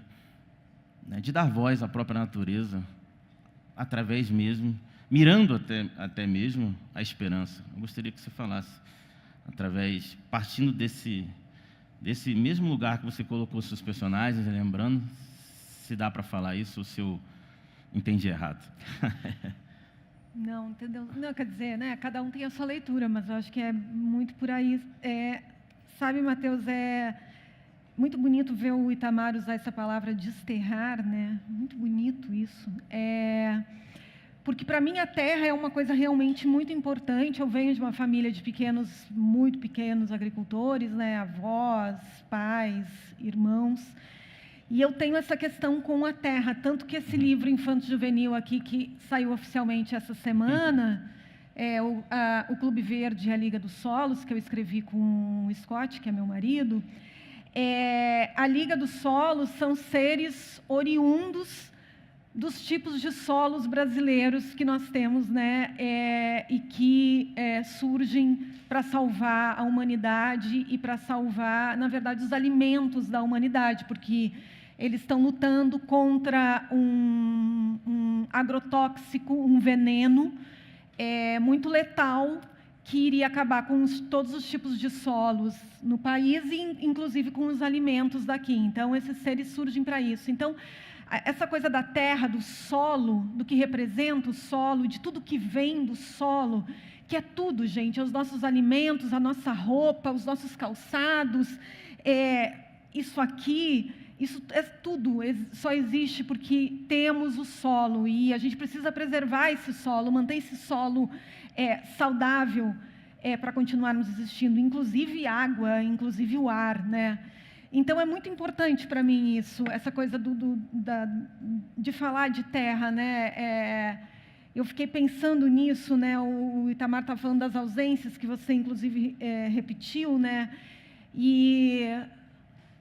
né, de dar voz à própria natureza, através mesmo, mirando até mesmo a esperança. Eu gostaria que você falasse, partindo desse mesmo lugar que você colocou seus personagens, lembrando, se dá para falar isso ou se eu entendi errado. Não, entendeu? Não, quer dizer, né, cada um tem a sua leitura, mas eu acho que é muito por aí. Sabe, Matheus, é muito bonito ver o Itamar usar essa palavra desterrar, né? Muito bonito isso. Porque, para mim, a terra é uma coisa realmente muito importante. Eu venho de uma família de muito pequenos agricultores, né? Avós, pais, irmãos. E eu tenho essa questão com a terra, tanto que esse livro infanto-juvenil aqui, que saiu oficialmente essa semana, o Clube Verde e a Liga dos Solos, que eu escrevi com o Scott, que é meu marido. A Liga dos Solos são seres oriundos dos tipos de solos brasileiros que nós temos, né? E que surgem para salvar a humanidade e para salvar, na verdade, os alimentos da humanidade, porque eles estão lutando contra um agrotóxico, um veneno muito letal, que iria acabar com todos os tipos de solos no país, e inclusive com os alimentos daqui. Então, esses seres surgem para isso. Então, essa coisa da terra, do solo, do que representa o solo, de tudo que vem do solo, que é tudo, gente, os nossos alimentos, a nossa roupa, os nossos calçados, isso aqui, isso é tudo, só existe porque temos o solo, e a gente precisa preservar esse solo, manter esse solo saudável para continuarmos existindo, inclusive água, inclusive o ar, né? Então, é muito importante para mim isso, essa coisa de falar de terra, né? Eu fiquei pensando nisso, né? O Itamar está falando das ausências, que você, inclusive, repetiu, né? E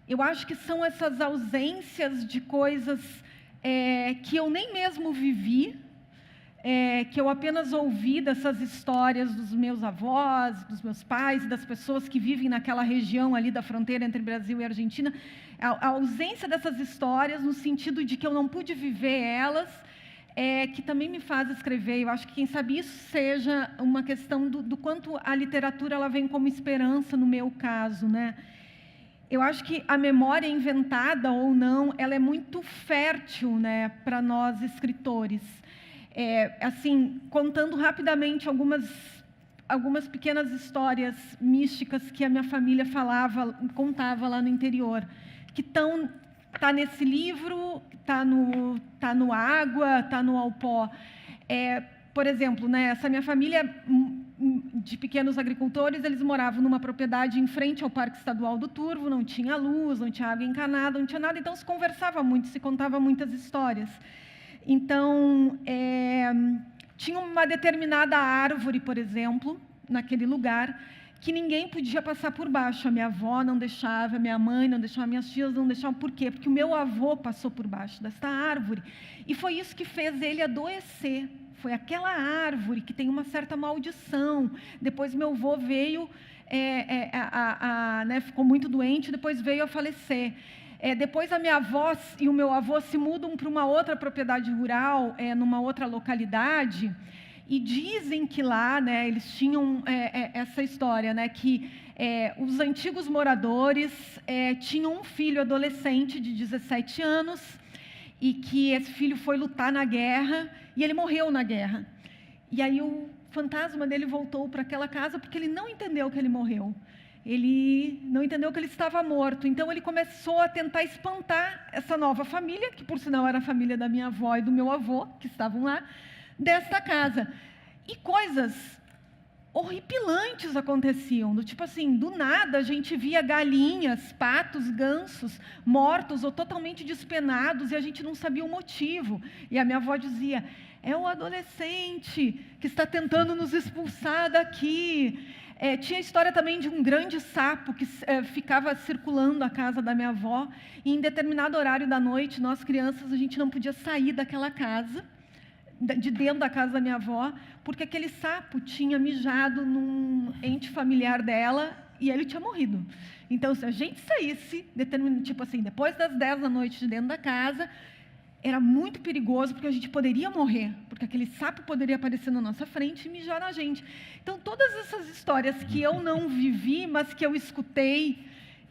eu acho que são essas ausências de coisas que eu nem mesmo vivi, que eu apenas ouvi dessas histórias dos meus avós, dos meus pais, das pessoas que vivem naquela região ali da fronteira entre Brasil e Argentina, a ausência dessas histórias, no sentido de que eu não pude viver elas, que também me faz escrever. Eu acho que, quem sabe, isso seja uma questão do quanto a literatura ela vem como esperança, no meu caso, né? Eu acho que a memória, inventada ou não, ela é muito fértil, né, para nós escritores. Assim, contando rapidamente algumas pequenas histórias místicas que a minha família contava lá no interior, que tá nesse livro, tá no Água, tá no Alpó. Por exemplo, né, essa minha família de pequenos agricultores, eles moravam numa propriedade em frente ao Parque Estadual do Turvo, não tinha luz, não tinha água encanada, não tinha nada, então se conversava muito, se contava muitas histórias. Então, tinha uma determinada árvore, por exemplo, naquele lugar, que ninguém podia passar por baixo. A minha avó não deixava, a minha mãe não deixava, minhas tias não deixavam. Por quê? Porque o meu avô passou por baixo desta árvore. E foi isso que fez ele adoecer. Foi aquela árvore que tem uma certa maldição. Depois meu avô veio, né, ficou muito doente, depois veio a falecer. Depois a minha avó e o meu avô se mudam para uma outra propriedade rural, numa outra localidade, e dizem que lá, né, eles tinham essa história, né, que os antigos moradores tinham um filho adolescente de 17 anos, e que esse filho foi lutar na guerra, e ele morreu na guerra. E aí o fantasma dele voltou para aquela casa porque ele não entendeu que ele morreu. Ele não entendeu que ele estava morto. Então, ele começou a tentar espantar essa nova família, que, por sinal, era a família da minha avó e do meu avô, que estavam lá, desta casa. E coisas horripilantes aconteciam, do tipo assim, do nada a gente via galinhas, patos, gansos mortos ou totalmente despenados, e a gente não sabia o motivo. E a minha avó dizia, é o adolescente que está tentando nos expulsar daqui. Tinha a história também de um grande sapo que ficava circulando a casa da minha avó, e em determinado horário da noite, nós crianças, a gente não podia sair daquela casa, de dentro da casa da minha avó, porque aquele sapo tinha mijado num ente familiar dela e ele tinha morrido. Então, se a gente saísse, tipo assim, depois das 10 da noite de dentro da casa, era muito perigoso, porque a gente poderia morrer, porque aquele sapo poderia aparecer na nossa frente e mijar na gente. Então, todas essas histórias que eu não vivi, mas que eu escutei,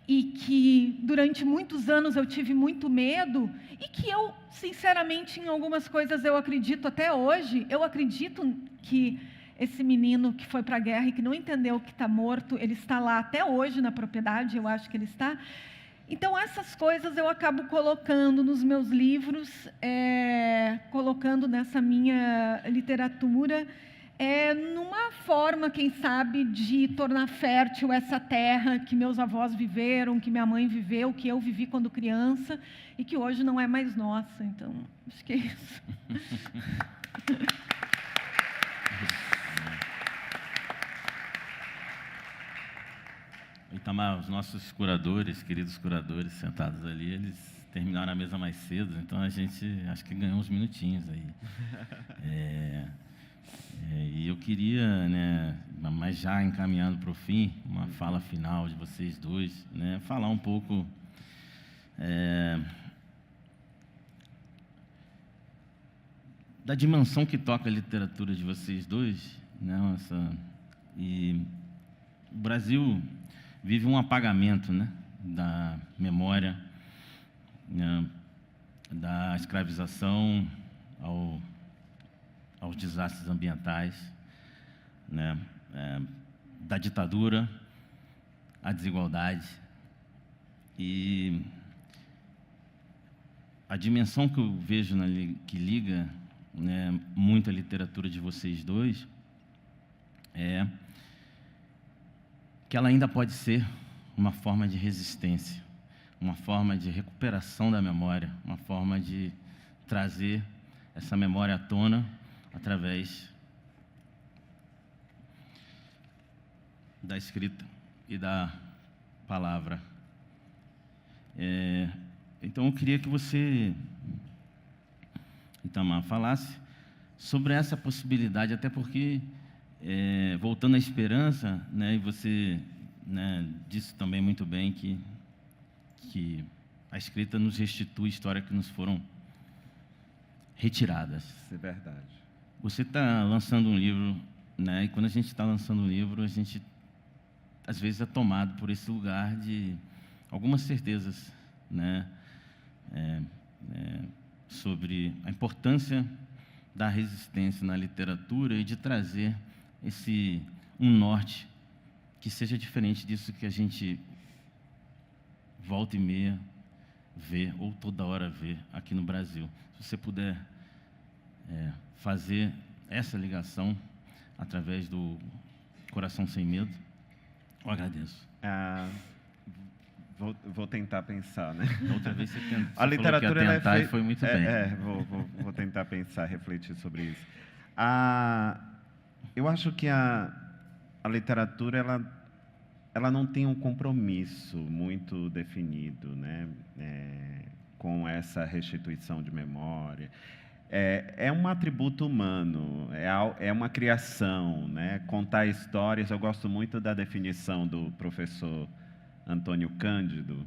e que durante muitos anos eu tive muito medo, e que eu, sinceramente, em algumas coisas eu acredito até hoje. Eu acredito que esse menino que foi para a guerra e que não entendeu que está morto, ele está lá até hoje na propriedade, eu acho que ele está. Então, essas coisas eu acabo colocando nos meus livros, colocando nessa minha literatura, numa forma, quem sabe, de tornar fértil essa terra que meus avós viveram, que minha mãe viveu, que eu vivi quando criança, e que hoje não é mais nossa. Então, acho que é isso. Itamar, os nossos curadores, queridos curadores sentados ali, eles terminaram a mesa mais cedo, então a gente acho que ganhou uns minutinhos aí. E eu queria, né, mas já encaminhando para o fim, uma fala final de vocês dois, né, falar um pouco da dimensão que toca a literatura de vocês dois, né, e o Brasil vive um apagamento, né, da memória, né, da escravização aos desastres ambientais, né, da ditadura à desigualdade. E a dimensão que eu vejo que liga, né, muito a literatura de vocês dois é que ela ainda pode ser uma forma de resistência, uma forma de recuperação da memória, uma forma de trazer essa memória à tona através da escrita e da palavra. Então, eu queria que você, Itamar, falasse sobre essa possibilidade, até porque, voltando à esperança, né, e você, né, disse também muito bem que a escrita nos restitui histórias que nos foram retiradas. Isso é verdade. Você está lançando um livro, né, e quando a gente está lançando um livro, a gente, às vezes, é tomado por esse lugar de algumas certezas, né, sobre a importância da resistência na literatura e de trazer um norte que seja diferente disso que a gente volta e meia vê, ou toda hora vê aqui no Brasil. Se você puder fazer essa ligação através do Coração Sem Medo, eu agradeço. Vou tentar pensar, né? Outra vez você tentou, a literatura falou que ia tentar e foi muito bem. Vou tentar pensar, refletir sobre isso. Eu acho que a literatura ela não tem um compromisso muito definido, né, com essa restituição de memória. É um atributo humano, é uma criação, né? Contar histórias. Eu gosto muito da definição do professor Antônio Cândido,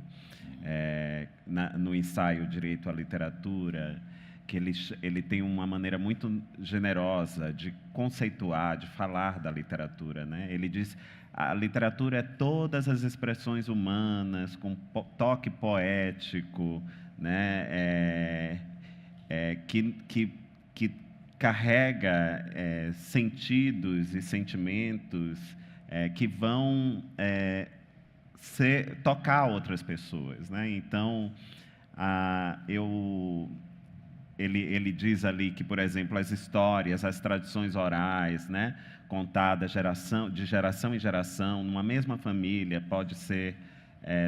no ensaio Direito à Literatura, que ele tem uma maneira muito generosa de conceituar, de falar da literatura, né? Ele diz: a literatura é todas as expressões humanas com toque poético, né? Que carrega sentidos e sentimentos que vão tocar outras pessoas, né? Então, ele diz ali que, por exemplo, as histórias, as tradições orais, né, contadas de geração em geração, numa mesma família, pode ser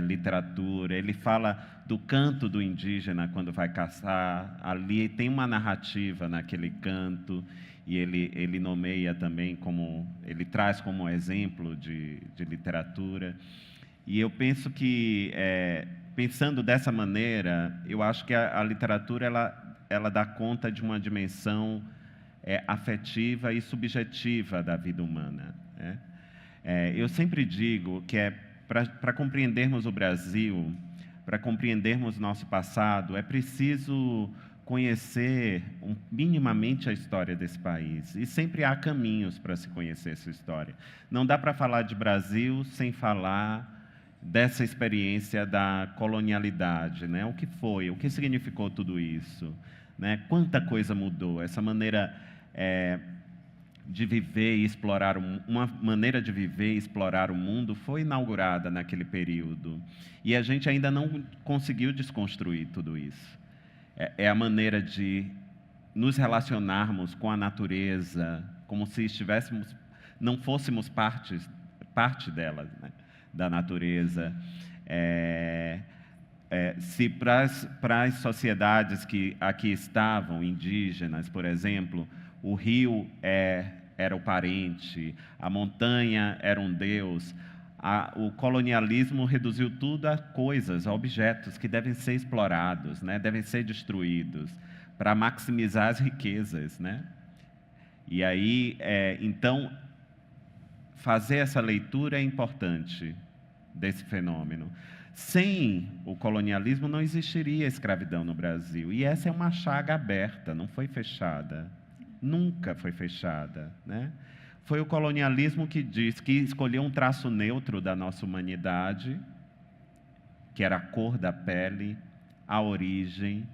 literatura. Ele fala do canto do indígena quando vai caçar. Ali tem uma narrativa naquele canto, e ele nomeia também ele traz como exemplo de literatura. E eu penso que, pensando dessa maneira, eu acho que a literatura ela dá conta de uma dimensão afetiva e subjetiva da vida humana, né? Eu sempre digo que para compreendermos o Brasil, para compreendermos nosso passado, é preciso conhecer minimamente a história desse país. E sempre há caminhos para se conhecer essa história. Não dá para falar de Brasil sem falar dessa experiência da colonialidade, né? O que foi, o que significou tudo isso, né? Quanta coisa mudou, essa maneira de viver e explorar, uma maneira de viver e explorar o mundo foi inaugurada naquele período. E a gente ainda não conseguiu desconstruir tudo isso. É a maneira de nos relacionarmos com a natureza, como se não fôssemos parte dela, né? Da natureza. Se para as sociedades que aqui estavam, indígenas, por exemplo, o rio era o parente, a montanha era um deus, o colonialismo reduziu tudo a coisas, a objetos que devem ser explorados, né? Devem ser destruídos para maximizar as riquezas, né? E aí, então, fazer essa leitura é importante desse fenômeno. Sem o colonialismo não existiria escravidão no Brasil. E essa é uma chaga aberta, não foi fechada. Nunca foi fechada, né? Foi o colonialismo que escolheu um traço neutro da nossa humanidade, que era a cor da pele, a origem,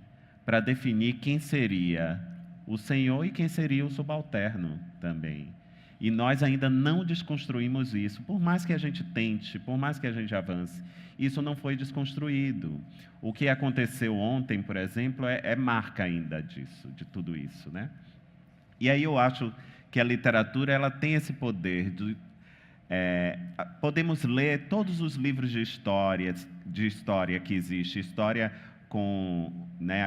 para definir quem seria o senhor e quem seria o subalterno também. E nós ainda não desconstruímos isso, por mais que a gente tente, por mais que a gente avance. Isso não foi desconstruído. O que aconteceu ontem, por exemplo, é marca ainda disso, de tudo isso, né? E aí eu acho que a literatura ela tem esse poder de... podemos ler todos os livros de história que existe, história com, né,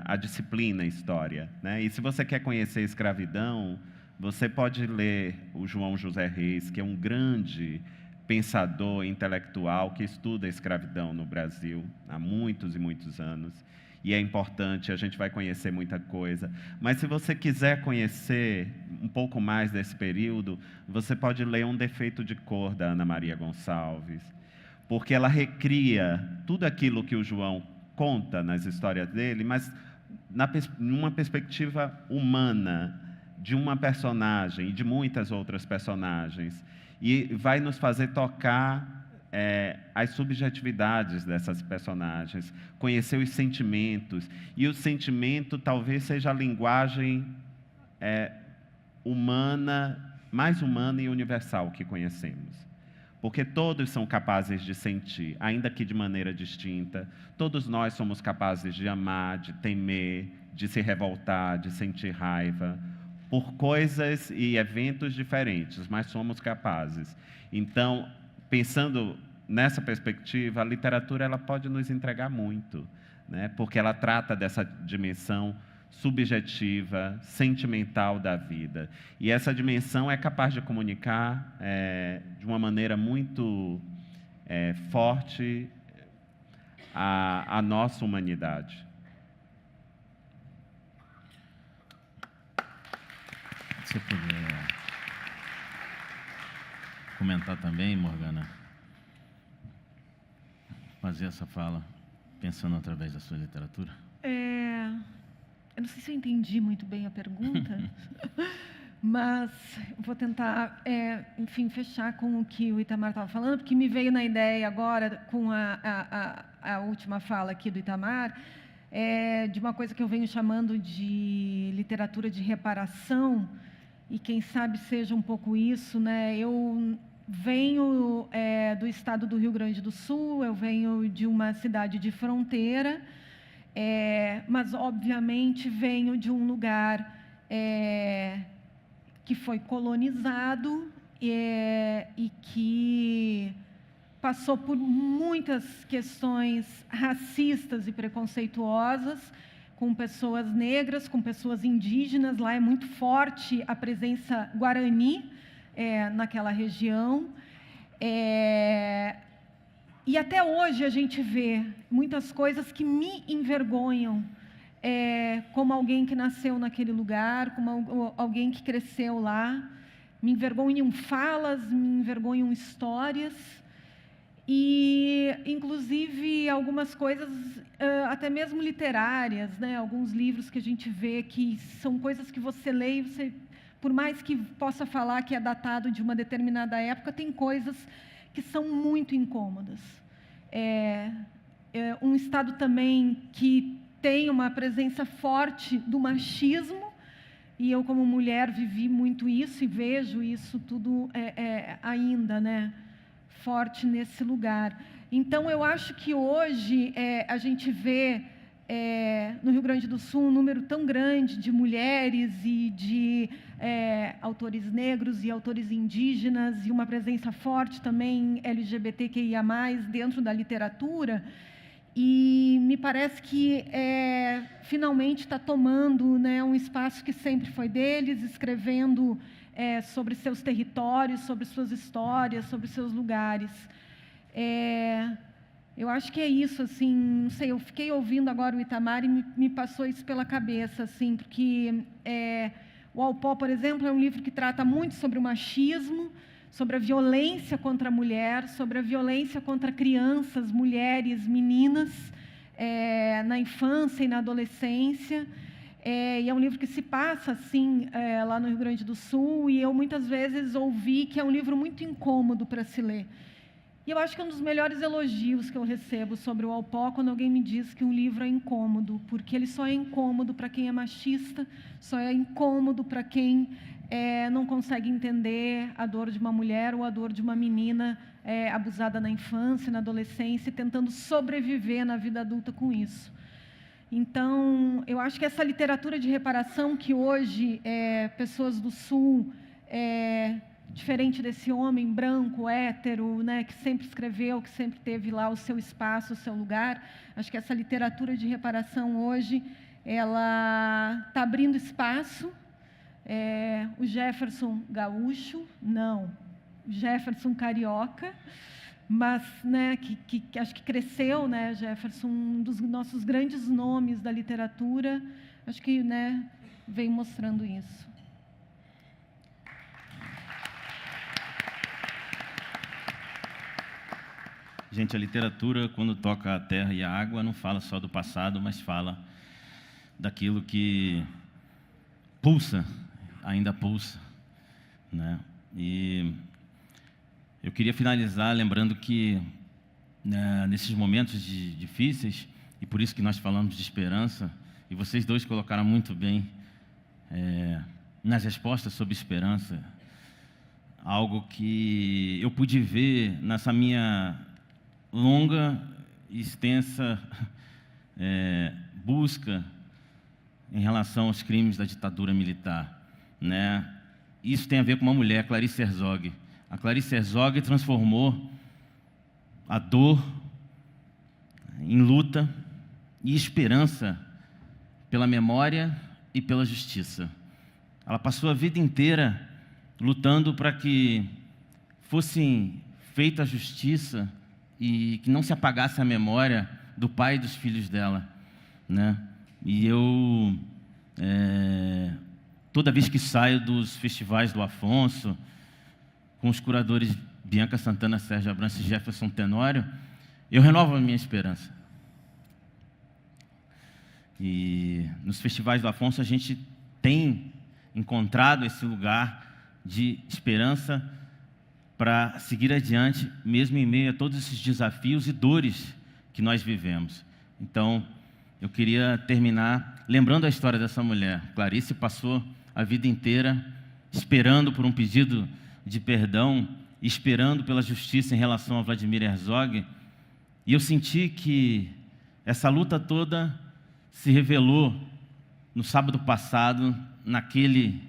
a disciplina história, né? E se você quer conhecer a escravidão, você pode ler o João José Reis, que é um grande pensador intelectual que estuda a escravidão no Brasil há muitos e muitos anos. E é importante, a gente vai conhecer muita coisa. Mas se você quiser conhecer um pouco mais desse período, você pode ler Um Defeito de Cor, da Ana Maria Gonçalves, porque ela recria tudo aquilo que o João conta nas histórias dele, mas numa perspectiva humana, de uma personagem e de muitas outras personagens. E vai nos fazer tocar as subjetividades dessas personagens, conhecer os sentimentos. E o sentimento talvez seja a linguagem humana, mais humana e universal que conhecemos. Porque todos são capazes de sentir, ainda que de maneira distinta. Todos nós somos capazes de amar, de temer, de se revoltar, de sentir raiva, por coisas e eventos diferentes, mas somos capazes. Então, pensando nessa perspectiva, a literatura ela pode nos entregar muito, né? Porque ela trata dessa dimensão subjetiva, sentimental da vida. E essa dimensão é capaz de comunicar de uma maneira muito forte a nossa humanidade. Se você puder comentar também, Morgana, fazer essa fala pensando através da sua literatura. Eu não sei se eu entendi muito bem a pergunta, mas vou tentar, enfim, fechar com o que o Itamar estava falando, porque me veio na ideia agora, com a última fala aqui do Itamar, de uma coisa que eu venho chamando de literatura de reparação, e quem sabe seja um pouco isso, né? Eu venho do estado do Rio Grande do Sul, eu venho de uma cidade de fronteira, mas, obviamente, venho de um lugar que foi colonizado e que passou por muitas questões racistas e preconceituosas, com pessoas negras, com pessoas indígenas. Lá é muito forte a presença guarani naquela região. E até hoje a gente vê muitas coisas que me envergonham, como alguém que nasceu naquele lugar, como alguém que cresceu lá. Me envergonham falas, me envergonham histórias. E, inclusive, algumas coisas, até mesmo literárias, né? Alguns livros que a gente vê que são coisas que você lê e você, por mais que possa falar que é datado de uma determinada época, tem coisas que são muito incômodas. Um Estado também que tem uma presença forte do machismo, e eu, como mulher, vivi muito isso e vejo isso tudo ainda, né? Forte nesse lugar. Então, eu acho que hoje a gente vê no Rio Grande do Sul um número tão grande de mulheres e de autores negros e autores indígenas, e uma presença forte também LGBTQIA+, dentro da literatura, e me parece que finalmente está tomando, né, um espaço que sempre foi deles, escrevendo sobre seus territórios, sobre suas histórias, sobre seus lugares. Eu acho que é isso, assim, não sei, eu fiquei ouvindo agora o Itamar e me passou isso pela cabeça, assim, porque o Aupó, por exemplo, é um livro que trata muito sobre o machismo, sobre a violência contra a mulher, sobre a violência contra crianças, mulheres, meninas, na infância e na adolescência. E é um livro que se passa, assim, lá no Rio Grande do Sul, e eu muitas vezes ouvi que é um livro muito incômodo para se ler. E eu acho que é um dos melhores elogios que eu recebo sobre o Aupó, quando alguém me diz que um livro é incômodo, porque ele só é incômodo para quem é machista, só é incômodo para quem não consegue entender a dor de uma mulher ou a dor de uma menina abusada na infância, na adolescência, tentando sobreviver na vida adulta com isso. Então, eu acho que essa literatura de reparação que hoje pessoas do Sul, diferente desse homem branco, hétero, né, que sempre escreveu, que sempre teve lá o seu espaço, o seu lugar, acho que essa literatura de reparação hoje, ela está abrindo espaço. O Jefferson gaúcho, não, o Jefferson carioca, mas, né, que acho que cresceu, né, Jefferson, um dos nossos grandes nomes da literatura, acho que, né, vem mostrando isso. Gente, a literatura, quando toca a terra e a água, não fala só do passado, mas fala daquilo que pulsa, ainda pulsa, né? E eu queria finalizar lembrando que, né, nesses momentos difíceis, e por isso que nós falamos de esperança, e vocês dois colocaram muito bem nas respostas sobre esperança, algo que eu pude ver nessa minha longa e extensa busca em relação aos crimes da ditadura militar, né? Isso tem a ver com uma mulher, Clarice Herzog. A Clarice Herzog transformou a dor em luta e esperança pela memória e pela justiça. Ela passou a vida inteira lutando para que fosse feita a justiça e que não se apagasse a memória do pai e dos filhos dela, né? E eu, toda vez que saio dos festivais do Afonso, com os curadores Bianca Santana, Sérgio Abrantes e Jefferson Tenório, eu renovo a minha esperança. E nos festivais do Afonso a gente tem encontrado esse lugar de esperança para seguir adiante, mesmo em meio a todos esses desafios e dores que nós vivemos. Então, eu queria terminar lembrando a história dessa mulher. Clarice passou a vida inteira esperando por um pedido de perdão, esperando pela justiça em relação a Vladimir Herzog, e eu senti que essa luta toda se revelou no sábado passado, naquele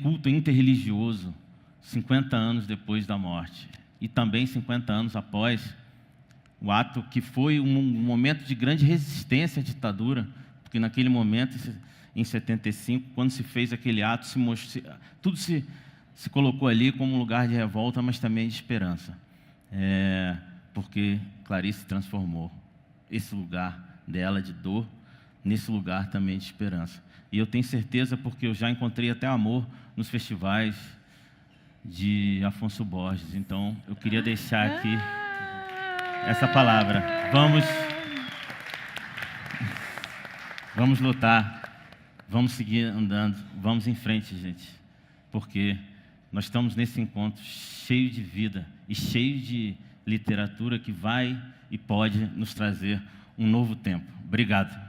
culto interreligioso, 50 anos depois da morte e também 50 anos após o ato que foi um momento de grande resistência à ditadura, porque naquele momento, em 75, quando se fez aquele ato, tudo se colocou ali como um lugar de revolta, mas também de esperança. Porque Clarice transformou esse lugar dela de dor nesse lugar também de esperança. E eu tenho certeza, porque eu já encontrei até amor nos festivais de Afonso Borges. Então, eu queria deixar aqui essa palavra. Vamos lutar, vamos seguir andando, vamos em frente, gente. Porque nós estamos nesse encontro cheio de vida e cheio de literatura que vai e pode nos trazer um novo tempo. Obrigado.